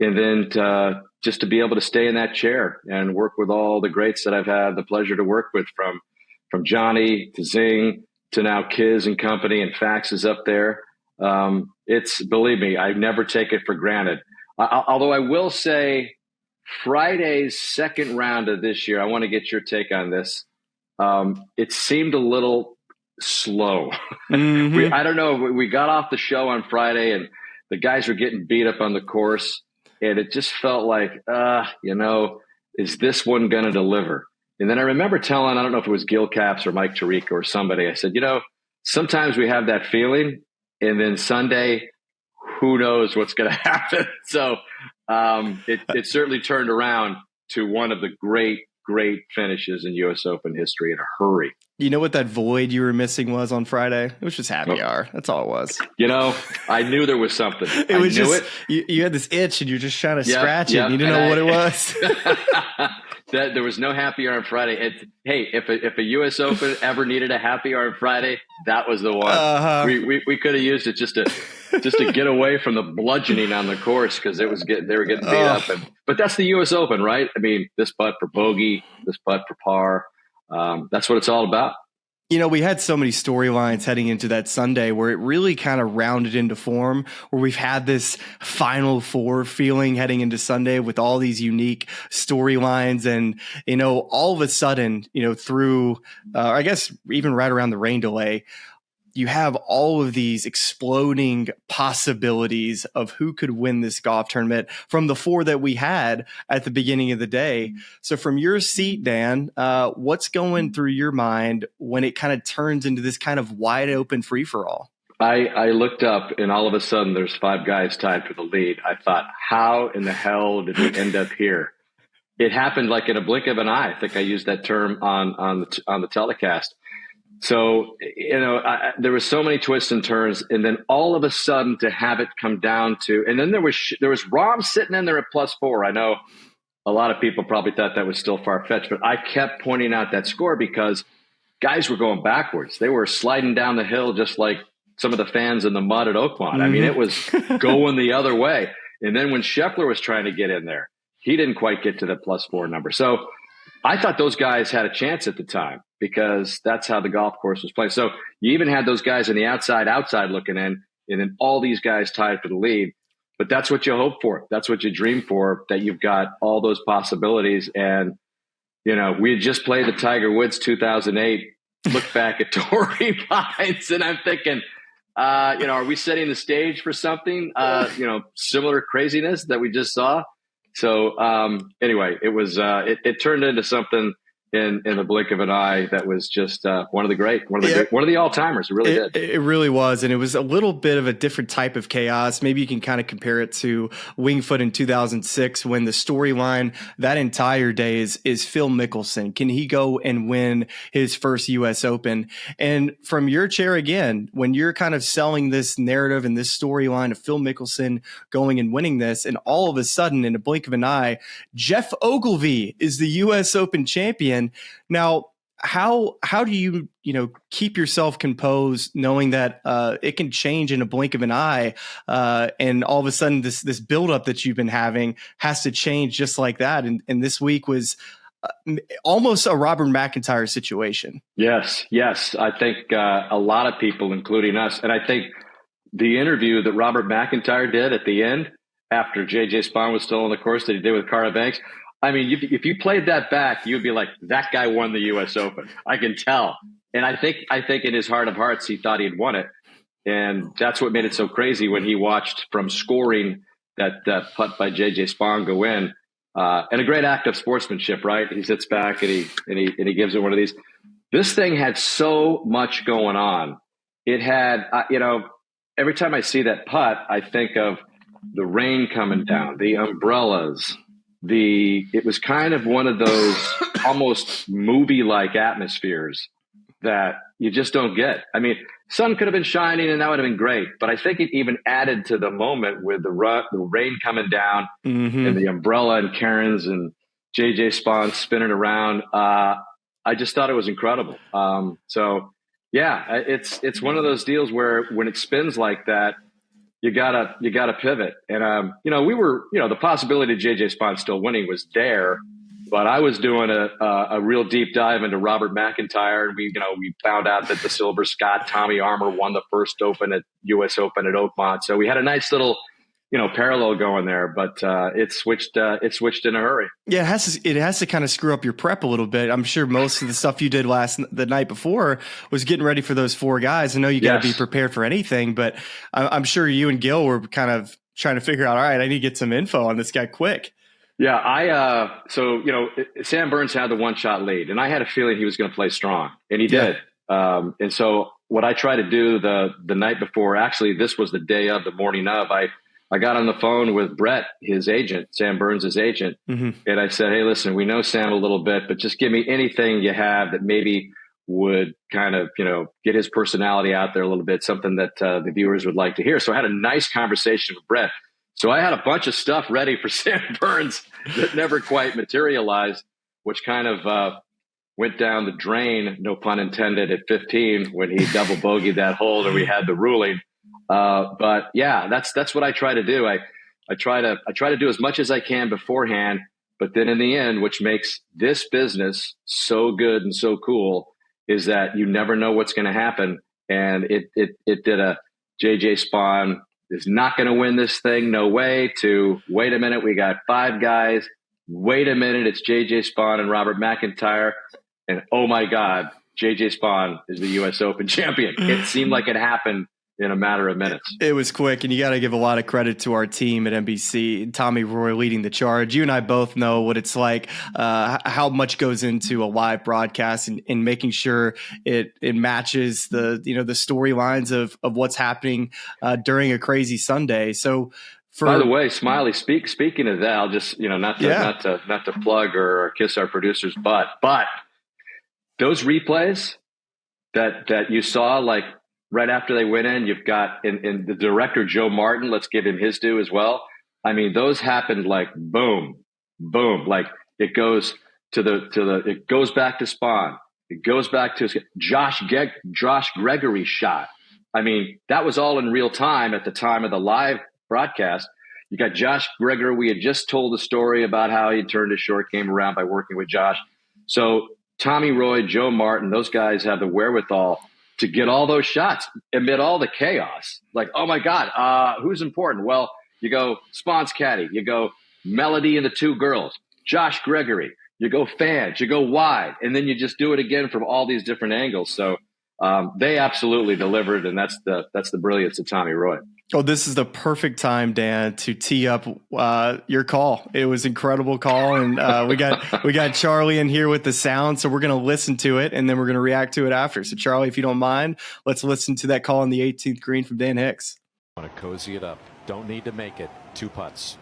F: and then just to be able to stay in that chair and work with all the greats that I've had the pleasure to work with, from Johnny to Zing to now Kiz and company, and Fax is up there. Believe me, I never take it for granted. Although I will say Friday's second round of this year, I want to get your take on this. It seemed a little slow.
E: Mm-hmm.
F: I don't know. We got off the show on Friday and the guys were getting beat up on the course. And it just felt like, is this one going to deliver? And then I remember telling, I don't know if it was Gil Caps or Mike Tirico or somebody, I said, sometimes we have that feeling, and then Sunday, who knows what's going to happen? So it certainly turned around to one of the great finishes in U.S. Open history in a hurry.
E: You know what that void you were missing was on Friday? It was just happy hour. That's all it was.
F: I knew there was something.
E: You had this itch and you're just trying to scratch it. And you didn't know what it was.
F: There was no happy hour on Friday. If a U.S. Open ever needed a happy hour on Friday, that was the one.
E: Uh-huh.
F: We could have used it just to get away from the bludgeoning on the course, because they were getting beat up. But that's the U.S. Open, right? I mean, this putt for bogey, this putt for par. That's what it's all about.
E: We had so many storylines heading into that Sunday where it really kind of rounded into form, where we've had this Final Four feeling heading into Sunday with all these unique storylines. And, all of a sudden, through, I guess, even right around the rain delay, you have all of these exploding possibilities of who could win this golf tournament from the four that we had at the beginning of the day. So from your seat, Dan, what's going through your mind when it kind of turns into this kind of wide open free for all?
F: I looked up and all of a sudden there's 5 guys tied for the lead. I thought, how in the hell did we end up here? It happened like in a blink of an eye. I think I used that term on the telecast. So, there was so many twists and turns, and then all of a sudden to have it come down to, and then there was Rahm sitting in there at +4. I know a lot of people probably thought that was still far-fetched, but I kept pointing out that score because guys were going backwards. They were sliding down the hill just like some of the fans in the mud at Oakmont. Mm-hmm. I mean, it was going the other way. And then when Scheffler was trying to get in there, he didn't quite get to the +4 number. So I thought those guys had a chance at the time, because that's how the golf course was played. So you even had those guys on the outside looking in, and then all these guys tied for the lead. But that's what you hope for. That's what you dream for, that you've got all those possibilities. And, we had just played the Tiger Woods 2008. Look back at Torrey Pines, and I'm thinking, are we setting the stage for something, similar craziness that we just saw? So anyway, it was it turned into something in the blink of an eye that was just one of the all-timers. It really did.
E: It really was. And it was a little bit of a different type of chaos. Maybe you can kind of compare it to Wingfoot in 2006, when the storyline that entire day is Phil Mickelson. Can he go and win his first U.S. Open? And from your chair again, when you're kind of selling this narrative and this storyline of Phil Mickelson going and winning this, and all of a sudden, in a blink of an eye, Jeff Ogilvy is the U.S. Open champion. Now, how do you keep yourself composed, knowing that it can change in a blink of an eye, and all of a sudden this buildup that you've been having has to change just like that? And this week was almost a Robert McIntyre situation.
F: Yes. I think a lot of people, including us, and I think the interview that Robert McIntyre did at the end after JJ Spaun was still on the course that he did with Cara Banks. I mean, if you played that back, you'd be like, that guy won the U.S. Open. I can tell. And I think in his heart of hearts, he thought he'd won it. And that's what made it so crazy when he watched from scoring that putt by JJ Spaun go in. And a great act of sportsmanship, right? He sits back and he gives it one of these. This thing had so much going on. It had, every time I see that putt, I think of the rain coming down, the umbrellas. It was kind of one of those almost movie-like atmospheres that you just don't get. I mean, sun could have been shining and that would have been great, but I think it even added to the moment with the rain coming down and the umbrella and Karen's and JJ Spaun spinning around. I just thought it was incredible. So yeah, it's one of those deals where when it spins like that, you gotta pivot. And we were, the possibility of JJ Spaun still winning was there, but I was doing a real deep dive into Robert McIntyre, and we found out that the Silver Scott Tommy Armour won the first Open at U.S. Open at Oakmont. So we had a nice little parallel going there, but it switched in a hurry.
E: Yeah, it has to kind of screw up your prep a little bit. I'm sure most of the stuff you did the night before was getting ready for those four guys. I know you got to be prepared for anything, but I'm sure you and Gil were kind of trying to figure out, all right, I need to get some info on this guy quick.
F: Yeah, Sam Burns had the one-shot lead, and I had a feeling he was going to play strong, and he did. And so what I tried to do the night before, actually this was the day of, the morning of, I got on the phone with Brett, his agent, Sam Burns' agent, and I said, hey, listen, we know Sam a little bit, but just give me anything you have that maybe would kind of, get his personality out there a little bit, something that the viewers would like to hear. So I had a nice conversation with Brett. So I had a bunch of stuff ready for Sam Burns that never quite materialized, which kind of went down the drain, no pun intended, at 15 when he double bogeyed that hole and we had the ruling. But yeah, that's what I try to do. I try to do as much as I can beforehand, but then in the end, which makes this business so good and so cool, is that you never know what's going to happen. And it did a JJ Spaun is not going to win this thing. No way. To wait a minute. We got five guys. Wait a minute. It's JJ Spaun and Robert McIntyre. And oh my God, JJ Spaun is the U.S. Open champion. It seemed like it happened in a matter of minutes.
E: It was quick, and you got to give a lot of credit to our team at NBC, Tommy Roy leading the charge. You and I both know what it's like, how much goes into a live broadcast and making sure it matches the storylines of what's happening during a crazy Sunday. So,
F: by the way, Smylie, speaking of that, I'll just not to plug or kiss our producers, but those replays that you saw, like, right after they went in, you've got in the director, Joe Martin, let's give him his due as well. I mean, those happened like boom, boom. Like it goes it goes back to Spaun. It goes back to Josh Gregory's shot. I mean, that was all in real time at the time of the live broadcast. You got Josh Gregory. We had just told the story about how he turned his short game around by working with Josh. So Tommy Roy, Joe Martin, those guys have the wherewithal to get all those shots amid all the chaos. Like, oh my God, who's important? Well, you go Spawn's caddy, you go Melody and the two girls, Josh Gregory, you go fans, you go wide, and then you just do it again from all these different angles. So they absolutely delivered, and that's the brilliance of Tommy Roy.
E: Oh, this is the perfect time, Dan, to tee up your call. It was an incredible call, and we got Charlie in here with the sound, so we're going to listen to it, and then we're going to react to it after. So, Charlie, if you don't mind, let's listen to that call on the 18th green from Dan Hicks.
B: Want to cozy it up. Don't need to make it. 2 putts.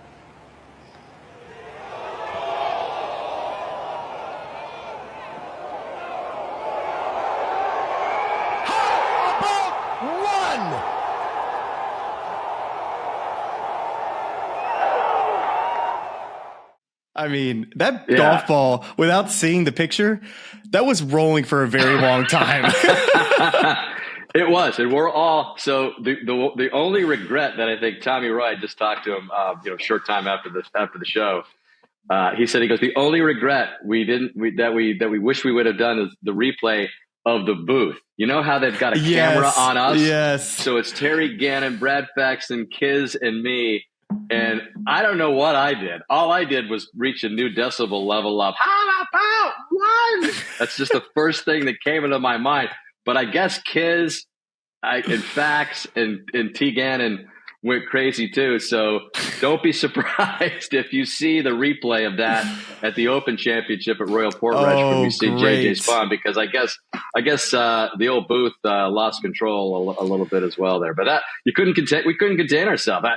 E: I mean, that golf ball, without seeing the picture, that was rolling for a very long time.
F: It was, and we're all so. The only regret that I think Tommy Roy, I just talked to him, short time after the show. He said, the only regret that we wish we would have done is the replay of the booth. You know how they've got a camera on us?
E: Yes.
F: So it's Terry Gannon, Brad Faxon, Kiz, and me. And I don't know what I did. All I did was reach a new decibel level of how about one? That's just the first thing that came into my mind. But I guess Kiz in facts, and T. Gannon went crazy too. So don't be surprised if you see the replay of that at the Open Championship at Royal Portrush when you see JJ Spaun, because I guess the old booth lost control a little bit as well there. But that we couldn't contain ourselves.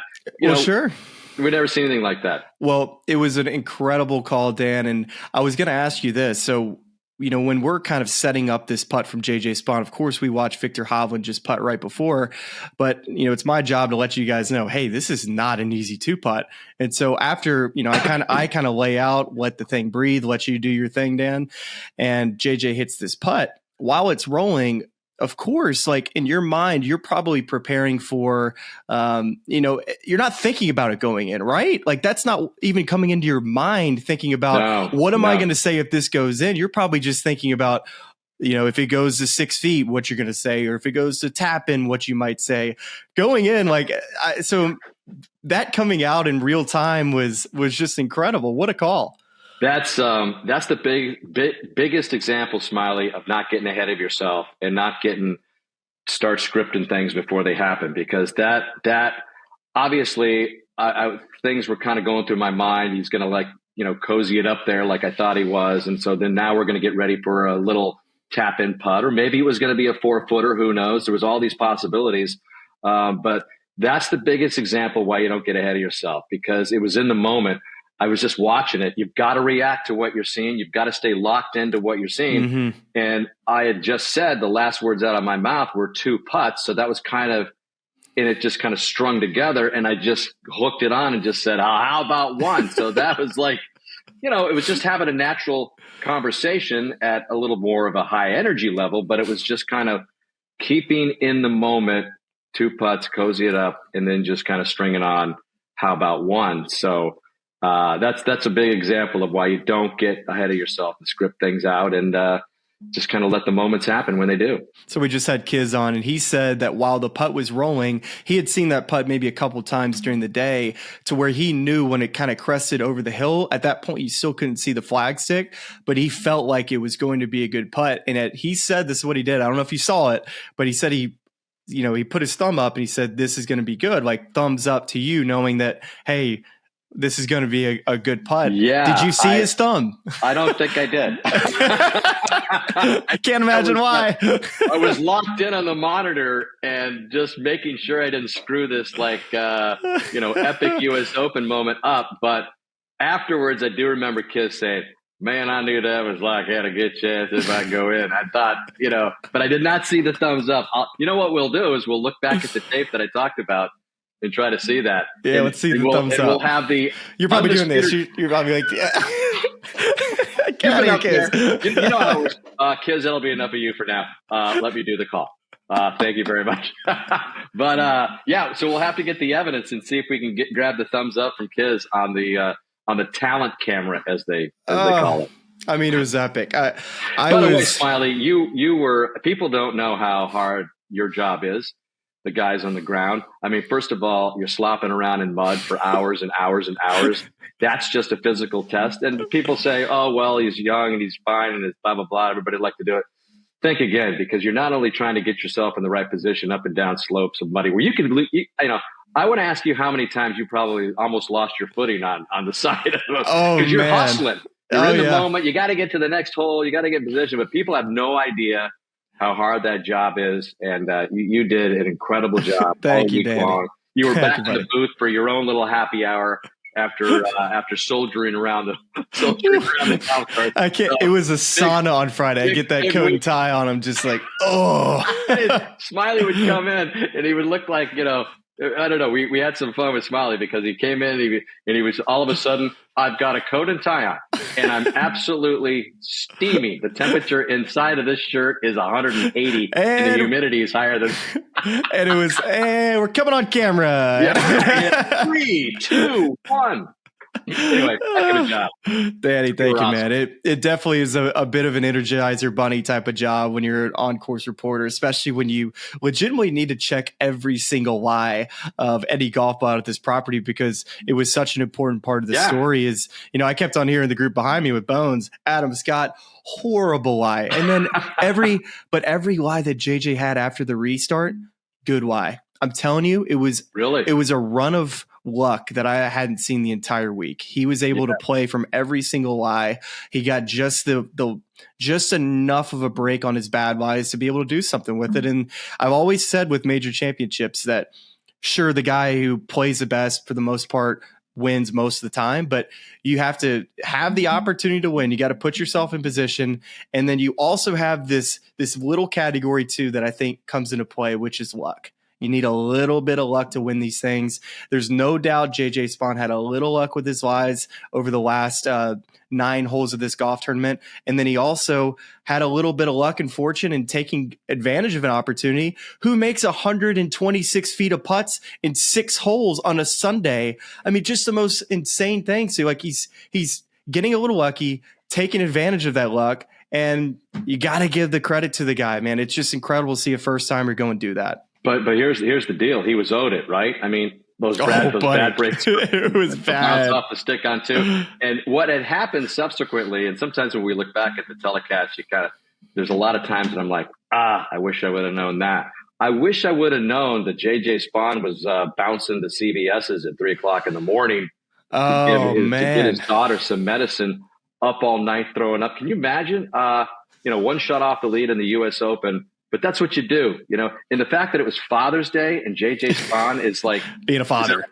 E: Sure.
F: We've never seen anything like that.
E: Well, it was an incredible call, Dan. And I was going to ask you this. So, when we're kind of setting up this putt from JJ Spaun, of course, we watch Victor Hovland just putt right before, but it's my job to let you guys know, hey, this is not an easy 2-putt. And so after, I kind of lay out, let the thing breathe, let you do your thing, Dan, and JJ hits this putt while it's rolling. Of course, like in your mind, you're probably preparing for, you're not thinking about it going in, right? Like that's not even coming into your mind thinking about what am I going to say if this goes in? You're probably just thinking about, if it goes to 6 feet, what you're going to say, or if it goes to tap in, what you might say going in. Like, so that coming out in real time was just incredible. What a call.
F: That's the biggest example, Smylie, of not getting ahead of yourself and not start scripting things before they happen, because that obviously things were kind of going through my mind. He's going to cozy it up there like I thought he was, and so then now we're going to get ready for a little tap in putt, or maybe it was going to be a 4-footer. Who knows? There was all these possibilities, but that's the biggest example why you don't get ahead of yourself, because it was in the moment. I was just watching it. You've got to react to what you're seeing. You've got to stay locked into what you're seeing. Mm-hmm. And I had just said the last words out of my mouth were 2 putts. So that was and it just kind of strung together. And I just hooked it on and just said, how about 1? So that was like, it was just having a natural conversation at a little more of a high energy level, but it was just kind of keeping in the moment, 2 putts, cozy it up, and then just kind of stringing on, how about 1? So, that's a big example of why you don't get ahead of yourself and script things out, and just kind of let the moments happen when they do.
E: So we just had Kiz on, and he said that while the putt was rolling, he had seen that putt maybe a couple times during the day, to where he knew when it kind of crested over the hill, at that point you still couldn't see the flag stick, but he felt like it was going to be a good putt. And he said, this is what he did. I don't know if you saw it, but he said he put his thumb up and he said, this is going to be good. Like thumbs up to you, knowing that, hey, this is going to be a good putt.
F: Yeah.
E: Did you see his thumb?
F: I don't think I did.
E: I can't imagine why.
F: I was locked in on the monitor and just making sure I didn't screw this epic US Open moment up. But afterwards, I do remember Kiz saying, man, I knew that was like, I had a good chance if I go in. I thought, but I did not see the thumbs up. What we'll do is we'll look back at the tape that I talked about and try to see that.
E: Yeah, let's see the thumbs up.
F: We'll have the.
E: You're probably doing this. You're probably like, yeah.
F: Kiz. You know how it was. Kiz, that'll be enough of you for now. Let me do the call. Thank you very much. But so we'll have to get the evidence and see if we can grab the thumbs up from Kiz on the talent camera, as they call it.
E: I mean, it was epic. By
F: the way, Smylie, you were. People don't know how hard your job is. The guys on the ground. I mean, first of all, you're slopping around in mud for hours and hours and hours. That's just a physical test. And people say, oh, well, he's young and he's fine and it's blah, blah, blah. Everybody like to do it. Think again, because you're not only trying to get yourself in the right position up and down slopes of muddy where you can, I want to ask you how many times you probably almost lost your footing on the side of it. Because you're hustling. You're in the moment. You got to get to the next hole. You got to get in position. But people have no idea how hard that job is, and you did an incredible job.
E: Thank you, Danny.
F: Long. You were back in the booth for your own little happy hour after soldiering around the golf cart.
E: I can't. It was a sauna on Friday. I get that coat and tie on. I'm just like, oh.
F: Smylie would come in, and he would look like I don't know. We had some fun with Smylie because he came in and he was all of a sudden, I've got a coat and tie on and I'm absolutely steaming. The temperature inside of this shirt is 180 and the humidity is higher than.
E: And it was, we're coming on camera.
F: Yeah. 3, 2, 1. Anyway, heck of a job.
E: Danny, thank you, awesome. Man. It definitely is a bit of an Energizer Bunny type of job when you're an on-course reporter, especially when you legitimately need to check every single lie of any golf ball at this property, because it was such an important part of the story. Is, I kept on hearing the group behind me with Bones, Adam Scott, horrible lie. And then every lie that JJ had after the restart good lie. I'm telling you, it was a run of luck that I hadn't seen the entire week. He was able to play from every single lie. He got just just enough of a break on his bad lies to be able to do something with it. And I've always said with major championships that sure, the guy who plays the best for the most part wins most of the time, but you have to have the opportunity to win. You got to put yourself in position. And then you also have this little category too that I think comes into play, which is luck. You need a little bit of luck to win these things. There's no doubt JJ Spaun had a little luck with his lies over the last 9 holes of this golf tournament. And then he also had a little bit of luck and fortune in taking advantage of an opportunity. Who makes 126 feet of putts in 6 holes on a Sunday? I mean, just the most insane thing. So like he's getting a little lucky, taking advantage of that luck. And you got to give the credit to the guy, man. It's just incredible to see a first timer go and do that.
F: But here's the deal. He was owed it, right? I mean, those bad breaks.
E: It was bad.
F: Off the stick on 2. And what had happened subsequently, and sometimes when we look back at the telecast, there's a lot of times that I'm like, I wish I would have known that. I wish I would have known that JJ Spaun was bouncing to CVS's at 3:00 in the morning to get his daughter some medicine, up all night throwing up. Can you imagine? 1 shot off the lead in the U.S. Open. But that's what you do, and the fact that it was Father's Day and JJ Spaun is like
E: being a father.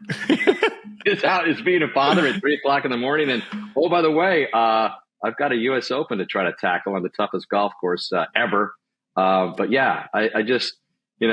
F: is being a father at 3:00 in the morning. And oh, by the way, I've got a U.S. Open to try to tackle on the toughest golf course ever. But yeah, I just, he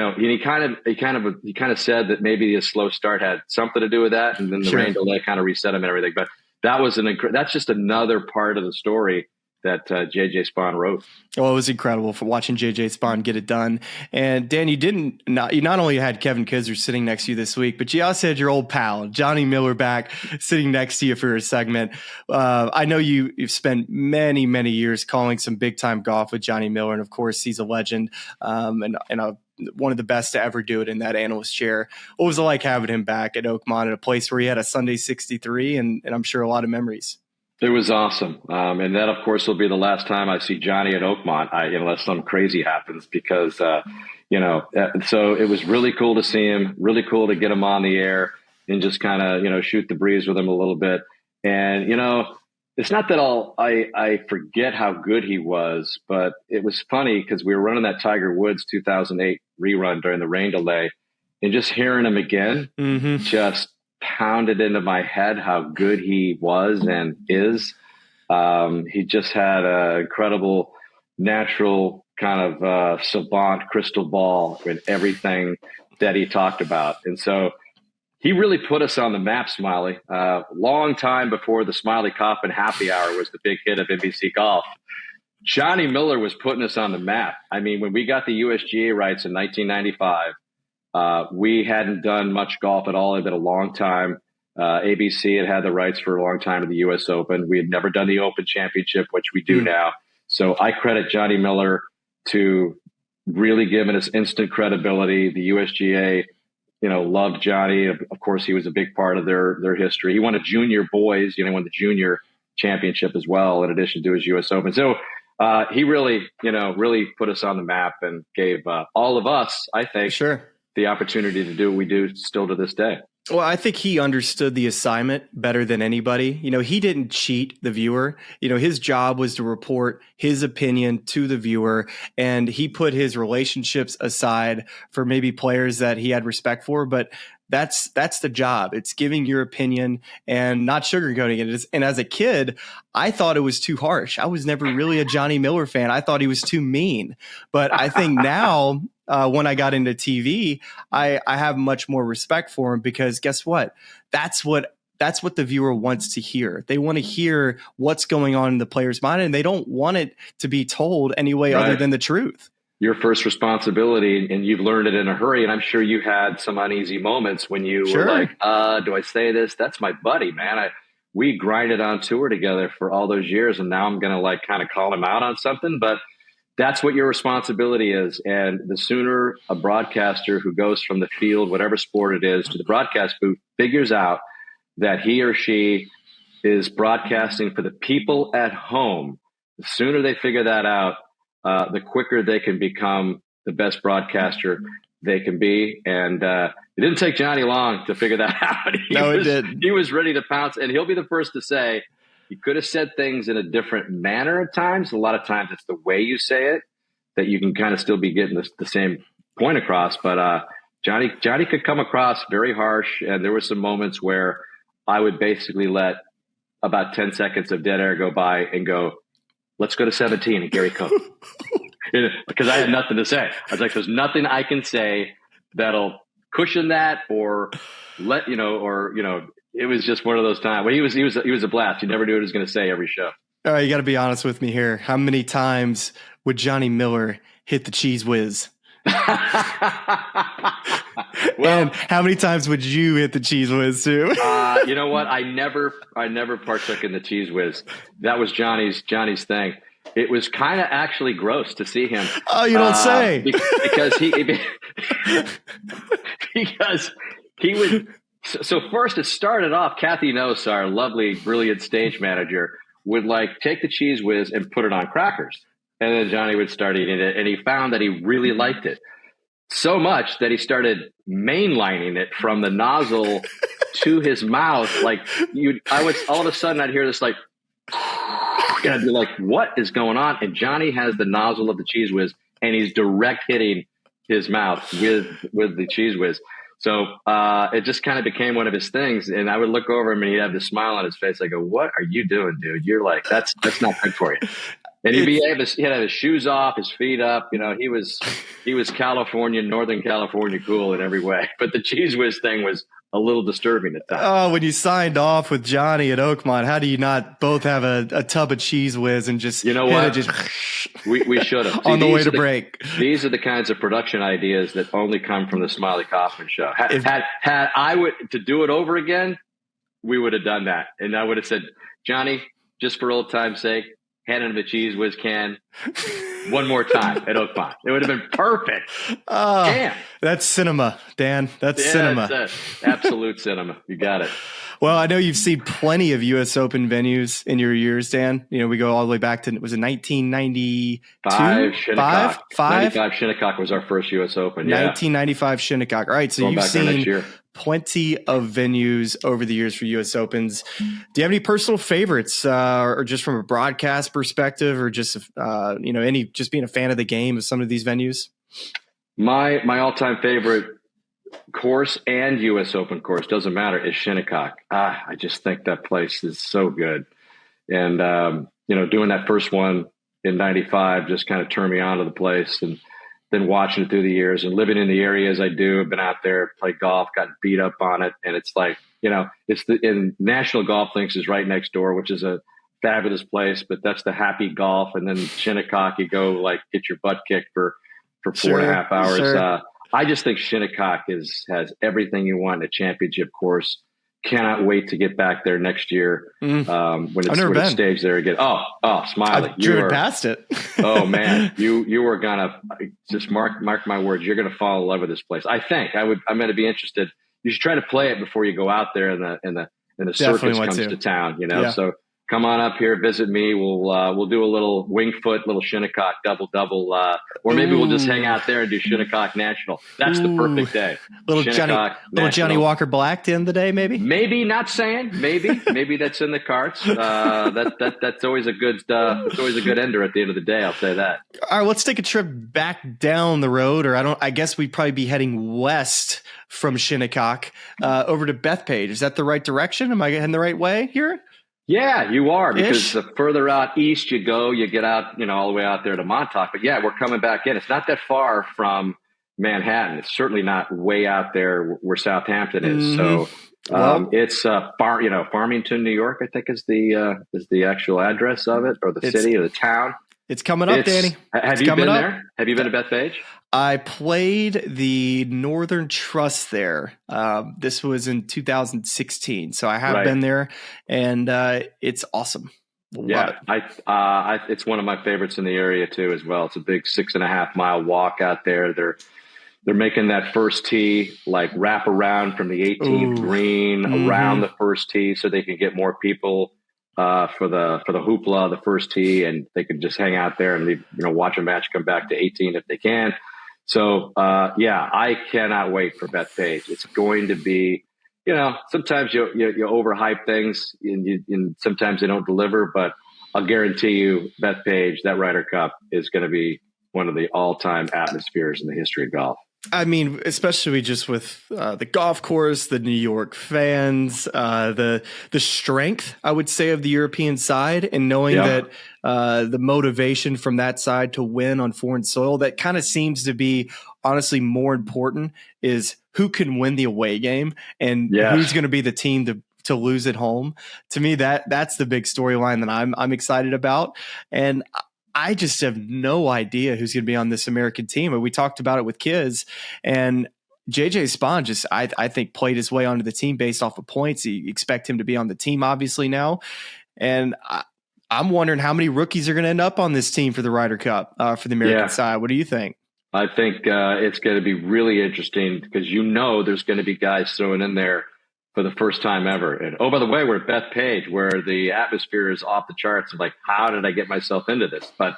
F: kind of said that maybe his slow start had something to do with that, and then the rain delay kind of reset him and everything. But that was that's just another part of the story that JJ Spaun wrote.
E: Well, it was incredible for watching JJ Spaun get it done. And Dan, you not only had Kevin Kisner sitting next to you this week, but you also had your old pal Johnny Miller back sitting next to you for a segment. I know you've spent many, many years calling some big time golf with Johnny Miller, and of course he's a legend and one of the best to ever do it in that analyst chair. What was it like having him back at Oakmont at a place where he had a Sunday 63 and I'm sure a lot of memories?
F: It was awesome. And that, of course, will be the last time I see Johnny at Oakmont, unless something crazy happens, because, so it was really cool to see him, really cool to get him on the air and just kind of, shoot the breeze with him a little bit. And, it's not that I forget how good he was, but it was funny because we were running that Tiger Woods 2008 rerun during the rain delay, and just hearing him again, just pounded into my head how good he was and is. He just had an incredible natural kind of savant crystal ball in everything that he talked about. And so he really put us on the map, Smylie. Long time before the Smylie Kaufman happy hour was the big hit of NBC Golf. Johnny Miller was putting us on the map. I mean, when we got the USGA rights in 1995, we hadn't done much golf at all. It had been a long time. ABC had the rights for a long time to the U.S. Open. We had never done the Open Championship, which we do now. So I credit Johnny Miller to really giving us instant credibility. The USGA, loved Johnny. Of course, he was a big part of their history. He won a junior boys, won the junior championship as well, in addition to his U.S. Open. So he really put us on the map and gave all of us, I think, the opportunity to do what we do still to this day.
E: Well, I think he understood the assignment better than anybody. He didn't cheat the viewer. His job was to report his opinion to the viewer, and he put his relationships aside for maybe players that he had respect for. But that's the job. It's giving your opinion and not sugarcoating it. And as a kid, I thought it was too harsh. I was never really a Johnny Miller fan. I thought he was too mean. But I think now, when I got into TV, I have much more respect for him, because guess what? That's what the viewer wants to hear. They want to hear what's going on in the player's mind, and they don't want it to be told any way other than the truth.
F: Your first responsibility, and you've learned it in a hurry. And I'm sure you had some uneasy moments when you were like, do I say this? That's my buddy, man. We grinded on tour together for all those years, and now I'm going to kind of call him out on something. But that's what your responsibility is. And the sooner a broadcaster who goes from the field, whatever sport it is, to the broadcast booth figures out that he or she is broadcasting for the people at home, the sooner they figure that out, the quicker they can become the best broadcaster they can be. And it didn't take Johnny long to figure that out.
E: It didn't.
F: He was ready to pounce, and he'll be the first to say he could have said things in a different manner at times. A lot of times it's the way you say it that you can kind of still be getting the same point across. But Johnny could come across very harsh, and there were some moments where I would basically let about 10 seconds of dead air go by and go, let's go to 17 and Gary Cook. Because I had nothing to say. I was like, there's nothing I can say that'll cushion that or it was just one of those times. Well, he was a blast. You never knew what he was going to say every show.
E: All right, you got to be honest with me here. How many times would Johnny Miller hit the cheese whiz?
F: Well,
E: and how many times would you hit the cheese whiz too?
F: You know what? I never partook in the cheese whiz. That was Johnny's thing. It was kind of actually gross to see him.
E: Oh, you don't say.
F: Because he would. So first, it started off. Kathy Nose, our lovely, brilliant stage manager, would take the cheese whiz and put it on crackers, and then Johnny would start eating it, and he found that he really liked it so much that he started mainlining it from the nozzle to his mouth. All of a sudden I'd hear this and I'd be like, what is going on? And Johnny has the nozzle of the cheese whiz and he's direct hitting his mouth with the cheese whiz. So it just kind of became one of his things. And I would look over him and he'd have this smile on his face. I go, what are you doing, dude? You're that's not good for you. And he'd have his shoes off, his feet up. He was Northern California cool in every way. But the cheese whiz thing was a little disturbing at times.
E: Oh, when you signed off with Johnny at Oakmont, how do you not both have a tub of cheese whiz and just
F: we should have
E: on the way to break?
F: These are the kinds of production ideas that only come from the Smylie Kaufman show. Had I to do it over again, we would have done that, and I would have said, Johnny, just for old time's sake, hand him the cheese whiz can one more time at Oakmont. It would have been perfect. Damn.
E: That's cinema, Dan. That's cinema.
F: That's absolute cinema. You got it.
E: Well, I know you've seen plenty of U.S. Open venues in your years, Dan. We go all the way back to, was it 1992?
F: Shinnecock.
E: 95
F: Shinnecock was our first U.S. Open. Yeah.
E: 1995 Shinnecock. All right, so you've seen plenty of venues over the years for U.S. Opens. Do you have any personal favorites, or just from a broadcast perspective, or just any just being a fan of the game of some of these venues?
F: My all-time favorite course and U.S. Open course, doesn't matter, is Shinnecock. I just think that place is so good. And, doing that first one in 95 just kind of turned me on to the place, and then watching it through the years and living in the area as I do. I've been out there, played golf, got beat up on it. And it's and National Golf Links is right next door, which is a fabulous place, but that's the happy golf. And then Shinnecock, you go get your butt kicked for 4.5 hours.
E: Sure.
F: I just think Shinnecock has everything you want in a championship course. Cannot wait to get back there next year when it's staged there again. Oh, Smylie,
E: I've driven past it.
F: Oh man, you are gonna just mark my words. You're gonna fall in love with this place. I think I'm gonna be interested. You should try to play it before you go out there and the circus comes to town.
E: Yeah.
F: So come on up here, visit me. We'll do a little Wingfoot, little Shinnecock double, or maybe we'll just hang out there and do Shinnecock National. That's the perfect day.
E: Little Johnny Walker Black to end the day, maybe.
F: Maybe, not saying. Maybe that's in the cards. That's always a good. It's always a good ender at the end of the day. I'll say that.
E: All right, let's take a trip back down the road, or I guess we'd probably be heading west from Shinnecock over to Bethpage. Is that the right direction? Am I heading the right way here?
F: Yeah, you are, because the further out east you go, you get out, all the way out there to Montauk. But yeah, we're coming back in. It's not that far from Manhattan. It's certainly not way out there where Southampton is. Mm-hmm. So it's Farmington, New York, I think is the actual address of it, or the city or the town.
E: It's coming up, Danny.
F: Have you been there? Have you been to Bethpage?
E: I played the Northern Trust there. This was in 2016, so I have been there, and it's awesome. Love it.
F: It's one of my favorites in the area too, as well. It's a big 6.5 mile walk out there. They're making that first tee wrap around from the 18th green around the first tee, so they can get more people for the hoopla, the first tee, and they can just hang out there and watch a match come back to 18 if they can. So, I cannot wait for Bethpage. It's going to be, sometimes you overhype things and sometimes they don't deliver, but I'll guarantee you Bethpage, that Ryder Cup is going to be one of the all-time atmospheres in the history of golf.
E: I mean, especially just with the golf course, the New York fans, the strength, I would say, of the European side, and knowing that the motivation from that side to win on foreign soil, that kind of seems to be honestly more important, is who can win the away game and who's going to be the team to lose at home. To me, that's the big storyline that I'm excited about. And I just have no idea who's going to be on this American team. We talked about it with Kiz, and JJ Spaun just, I think, played his way onto the team based off of points. You expect him to be on the team, obviously, now. And I'm wondering how many rookies are going to end up on this team for the Ryder Cup for the American side. What do you think?
F: I think it's going to be really interesting because there's going to be guys thrown in there for the first time ever. And by the way, we're at Bethpage, where the atmosphere is off the charts of like, how did I get myself into this? But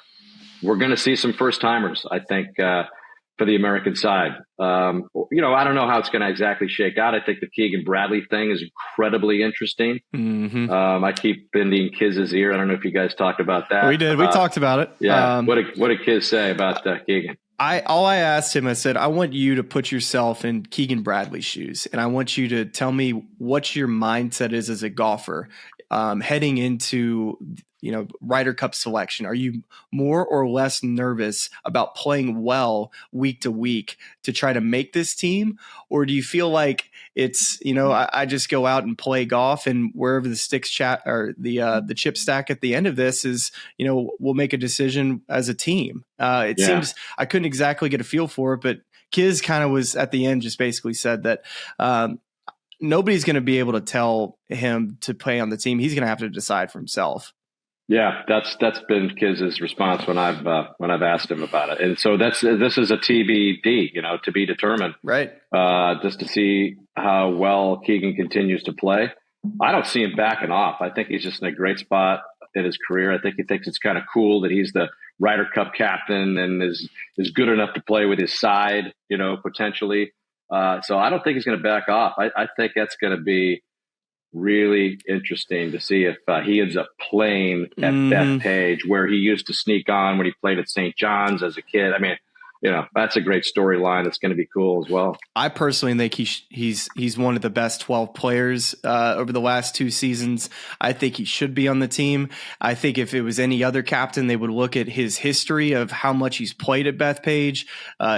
F: we're going to see some first timers, I think, for the American side. I don't know how it's going to exactly shake out. I think the Keegan Bradley thing is incredibly interesting.
E: Mm-hmm.
F: I keep bending Kiz's ear. I don't know if you guys talked about that.
E: We did. We talked about it.
F: Yeah. What did Kiz say about Keegan?
E: I asked him, I said, I want you to put yourself in Keegan Bradley's shoes, and I want you to tell me what your mindset is as a golfer heading into, Ryder Cup selection. Are you more or less nervous about playing well week to week to try to make this team? Or do you feel like it's, I just go out and play golf, and wherever the sticks chat or the chip stack at the end of this is, we'll make a decision as a team. It seems I couldn't exactly get a feel for it, but Kiz kind of was at the end, just basically said that nobody's going to be able to tell him to play on the team. He's going to have to decide for himself.
F: Yeah, that's been Kiz's response when I've asked him about it, and so this is a TBD, to be determined,
E: right?
F: Just to see how well Keegan continues to play. I don't see him backing off. I think he's just in a great spot in his career. I think he thinks it's kind of cool that he's the Ryder Cup captain and is good enough to play with his side, potentially. So I don't think he's going to back off. I think that's going to be really interesting to see if he ends up playing at Bethpage, where he used to sneak on when he played at St. John's as a kid. I mean, that's a great storyline. That's going to be cool as well.
E: I personally think he's one of the best 12 players over the last 2 seasons. I think he should be on the team. I think if it was any other captain, they would look at his history of how much he's played at Bethpage.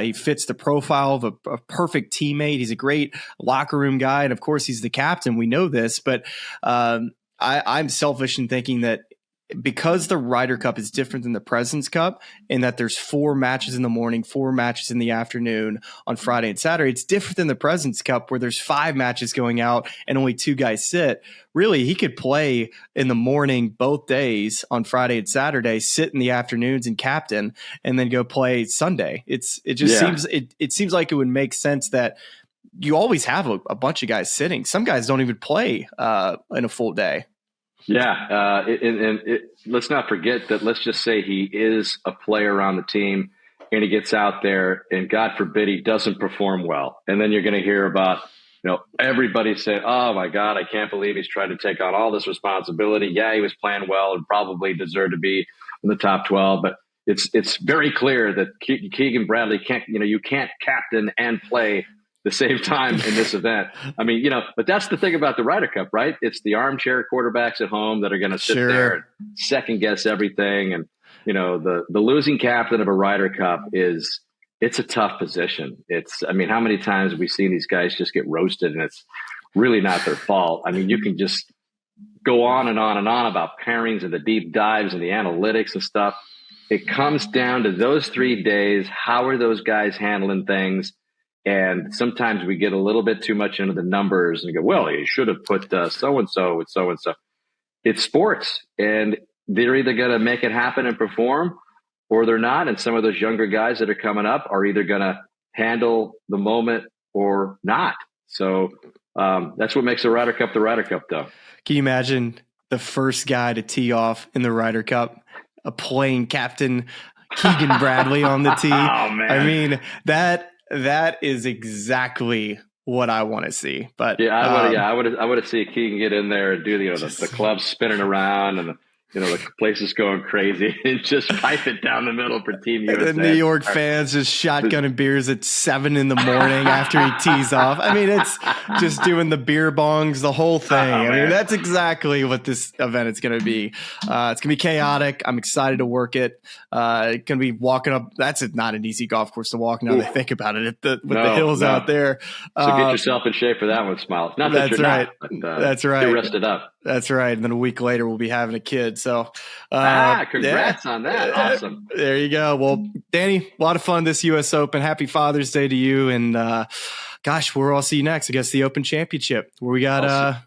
E: He fits the profile of a perfect teammate. He's a great locker room guy. And of course, he's the captain. We know this, but I'm selfish in thinking that because the Ryder Cup is different than the President's Cup in that there's 4 matches in the morning, 4 matches in the afternoon on Friday and Saturday, it's different than the President's Cup where there's 5 matches going out and only 2 guys sit. Really, he could play in the morning both days on Friday and Saturday, sit in the afternoons and captain, and then go play Sunday. It seems like it would make sense that you always have a bunch of guys sitting. Some guys don't even play in a full day.
F: Yeah, let's not forget that. Let's just say he is a player on the team, and he gets out there, and God forbid he doesn't perform well, and then you're going to hear about everybody say, "Oh my God, I can't believe he's trying to take on all this responsibility." Yeah, he was playing well and probably deserved to be in the top 12, but it's very clear that Keegan Bradley can't. You can't captain and play the same time in this event. I mean, but that's the thing about the Ryder Cup, right? It's the armchair quarterbacks at home that are going to sit there and second guess everything. And, the losing captain of a Ryder Cup it's a tough position. How many times have we seen these guys just get roasted and it's really not their fault? I mean, you can just go on and on and on about pairings and the deep dives and the analytics and stuff. It comes down to those 3 days. How are those guys handling things? And sometimes we get a little bit too much into the numbers and go, well, you should have put so-and-so with so-and-so. It's sports, and they're either going to make it happen and perform or they're not. And some of those younger guys that are coming up are either going to handle the moment or not. So that's what makes the Ryder Cup, though.
E: Can you imagine the first guy to tee off in the Ryder Cup, a playing captain, Keegan Bradley on the tee.
D: Oh, man.
E: I mean, that is exactly what I want to see. But
F: I would have seen Keegan get in there and do the club spinning around and the place is going crazy and just pipe it down the middle for Team USA.
E: The New York fans just shotgunning beers at 7 a.m. after he tees off. I mean, it's just doing the beer bongs, the whole thing. I mean, that's exactly what this event is going to be. It's going to be chaotic. I'm excited to work it. Going to be walking up. That's not an easy golf course to walk now that I think about it with the hills out there.
F: So get yourself in shape for that one, Smile. Not that you're
E: right.
F: not, but,
E: that's right.
F: Get rested up.
E: That's right. And then a week later, we'll be having a kid. So,
F: congrats on that. Awesome.
E: There you go. Well, Danny, a lot of fun this U.S. Open. Happy Father's Day to you. And gosh, where I'll see you next. I guess the Open Championship, where we got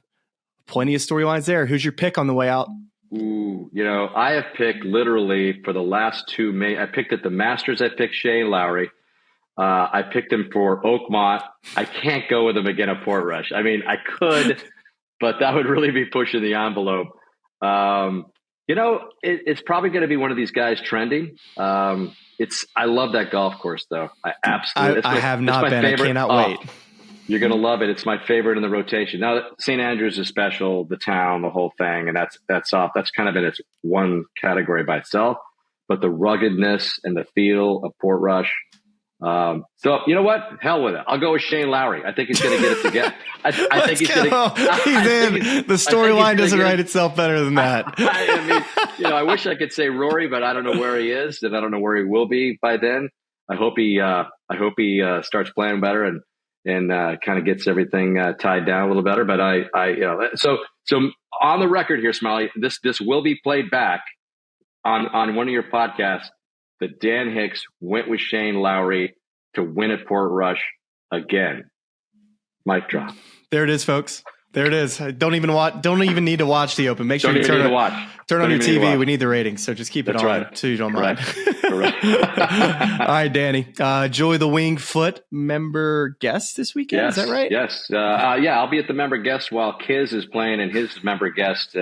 E: plenty of storylines there. Who's your pick on the way out?
F: Ooh, I have picked literally for the last two. I picked at the Masters. I picked Shane Lowry. I picked him for Oakmont. I can't go with him again at Portrush. I mean, I could, but that would really be pushing the envelope. It's probably going to be one of these guys trending. I love that golf course, though. I have not been. Favorite. I cannot wait. You're going to love it. It's my favorite in the rotation. Now, St. Andrews is special, the town, the whole thing, and that's off. That's kind of in its one category by itself. But the ruggedness and the feel of Portrush. So you know what? Hell with it. I'll go with Shane Lowry. I think he's going to get it together. I think he's going to.
E: He's in. The storyline doesn't write itself better than that.
F: I wish I could say Rory, but I don't know where he is, and I don't know where he will be by then. I hope he starts playing better and kind of gets everything tied down a little better. But so on the record here, Smiley, this will be played back on one of your podcasts. That Dan Hicks went with Shane Lowry to win at Portrush again. Mic drop.
E: There it is, folks. There it is. Don't even need to watch the Open. Make sure you turn on your TV. We need the ratings, so just keep it on so you don't mind.
F: Correct.
E: All right, Danny. Joy the Winged Foot member guest this weekend.
F: Yes,
E: is that right?
F: Yes. I'll be at the member guest while Kiz is playing in his member guest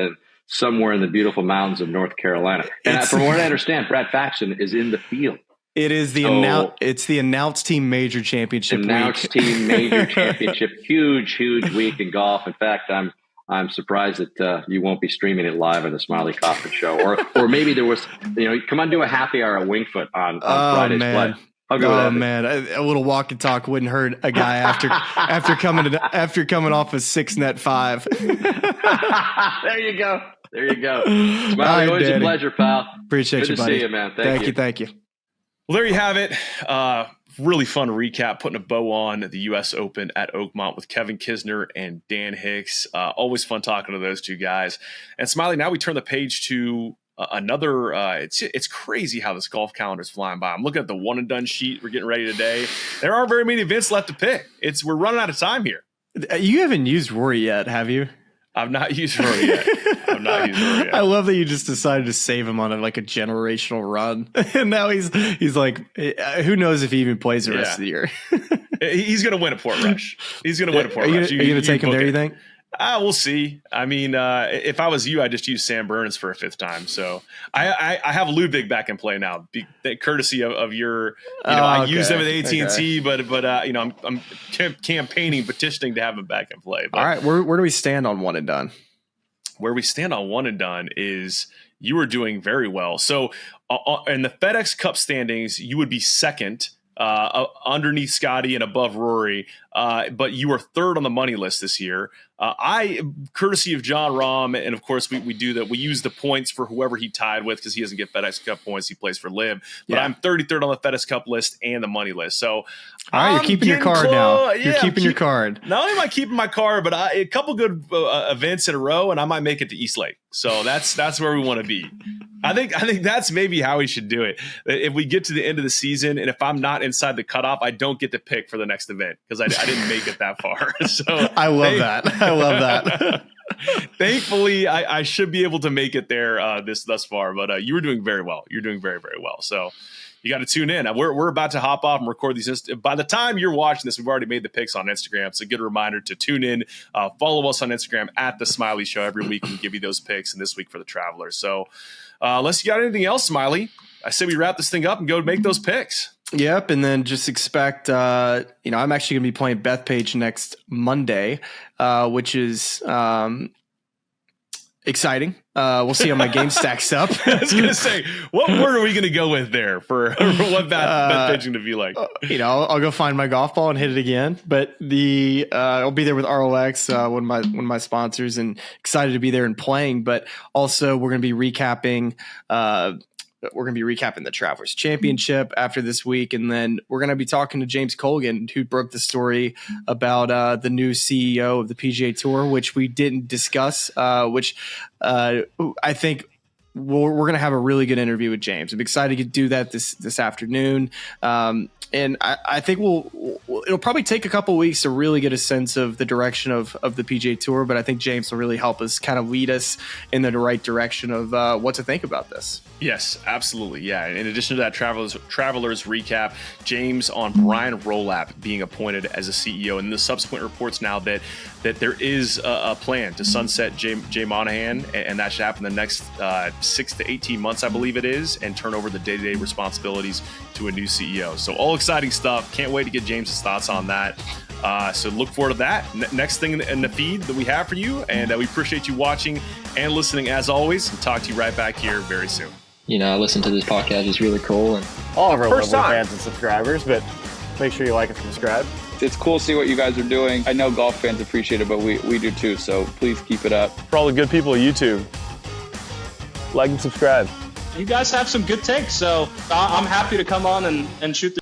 F: somewhere in the beautiful mountains of North Carolina. And from what I understand, Brad Faxon is in the field.
E: It is the announced team major championship
F: team major championship. Huge week in golf. In fact, I'm surprised that you won't be streaming it live on the Smylie Kaufman show, or maybe there was, come on, do a happy hour at Wingfoot on Friday's play. I'll go with that.
E: Man, a little walk and talk wouldn't hurt a guy after coming off a 6 net 5.
F: There you go. Smiley, always Danny. A pleasure, pal.
E: Appreciate
F: Good
E: you, buddy.
F: Good to see you, man.
E: Thank you.
D: Well, there you have it. Really fun recap, putting a bow on the U.S. Open at Oakmont with Kevin Kisner and Dan Hicks. Always fun talking to those two guys. And Smiley, now we turn the page to another. It's crazy how this golf calendar is flying by. I'm looking at the one and done sheet we're getting ready today. There aren't very many events left to pick. We're running out of time here.
E: You haven't used Rory yet, have you?
D: I've not used Rory yet.
E: I love that you just decided to save him on a generational run, and now he's like, who knows if he even plays the rest of the year?
D: He's going to win at Portrush. Are you going
E: to take him there? You think?
D: We'll see. I mean, if I was you, I'd just use Sam Burns for a 5th time. So I have Ludwig back in play now, courtesy of your. I use him at AT&T, but I'm campaigning, petitioning to have him back in play. But
E: all right, where do we stand on one and done?
D: Where we stand on one and done is you are doing very well. So in the FedEx Cup standings, you would be second. Underneath Scotty and above Rory, but you were 3rd on the money list this year. Courtesy of John Rahm, and of course we do that. We use the points for whoever he tied with because he doesn't get FedEx Cup points. He plays for Liv. But I'm 33rd on the FedEx Cup list and the money list. So
E: all right, you're keeping your card now. You're keeping your card.
D: Not only am I keeping my card, but a couple good events in a row, and I might make it to East Lake. So that's where we want to be. I think that's maybe how we should do it. If we get to the end of the season, and if I'm not inside the cutoff, I don't get to pick for the next event because I didn't make it that far. So
E: I love that.
D: Thankfully, I should be able to make it there thus far. But you were doing very well. You're doing very, very well. So you got to tune in. We're about to hop off and record these. By the time you're watching this, we've already made the picks on Instagram. It's a good reminder to tune in. Follow us on Instagram at The Smylie Show. Every week we give you those picks, and this week for the Travelers. So unless you got anything else, Smiley, I say we wrap this thing up and go make those picks.
E: Yep, and then just expect, I'm actually going to be playing Bethpage next Monday, which is exciting. We'll see how my game stacks up.
D: I was going to say, what word are we going to go with there for what Bethpage to be like?
E: I'll go find my golf ball and hit it again. But I'll be there with ROX, one of my sponsors, and excited to be there and playing. But also, we're going to be recapping. We're going to be recapping the Travelers Championship after this week. And then we're going to be talking to James Colgan, who broke the story about the new CEO of the PGA Tour, which we didn't discuss, which I think we're going to have a really good interview with James. I'm excited to do that this afternoon. And I think it'll probably take a couple weeks to really get a sense of the direction of the PGA Tour, but I think James will really help us kind of lead us in the right direction of what to think about this.
D: Yes, absolutely. Yeah. In addition to that Travelers recap, James on Brian Rolap being appointed as a CEO, and the subsequent reports now that there is a plan to sunset Jay Monahan, and that should happen the next 6 to 18 months, I believe it is, and turn over the day-to-day responsibilities to a new CEO. So all exciting stuff. Can't wait to get James's thoughts on that. So look forward to that. Next thing in the feed that we have for you, and we appreciate you watching and listening as always, and talk to you right back here very soon.
G: I listen to this podcast. It's really cool. And
H: all of our lovely fans and subscribers, but make sure you like and subscribe.
I: It's cool to see what you guys are doing. I know golf fans appreciate it, but we do too, so please keep it up.
H: For all the good people of YouTube, like and subscribe.
J: You guys have some good takes, so I'm happy to come on and shoot the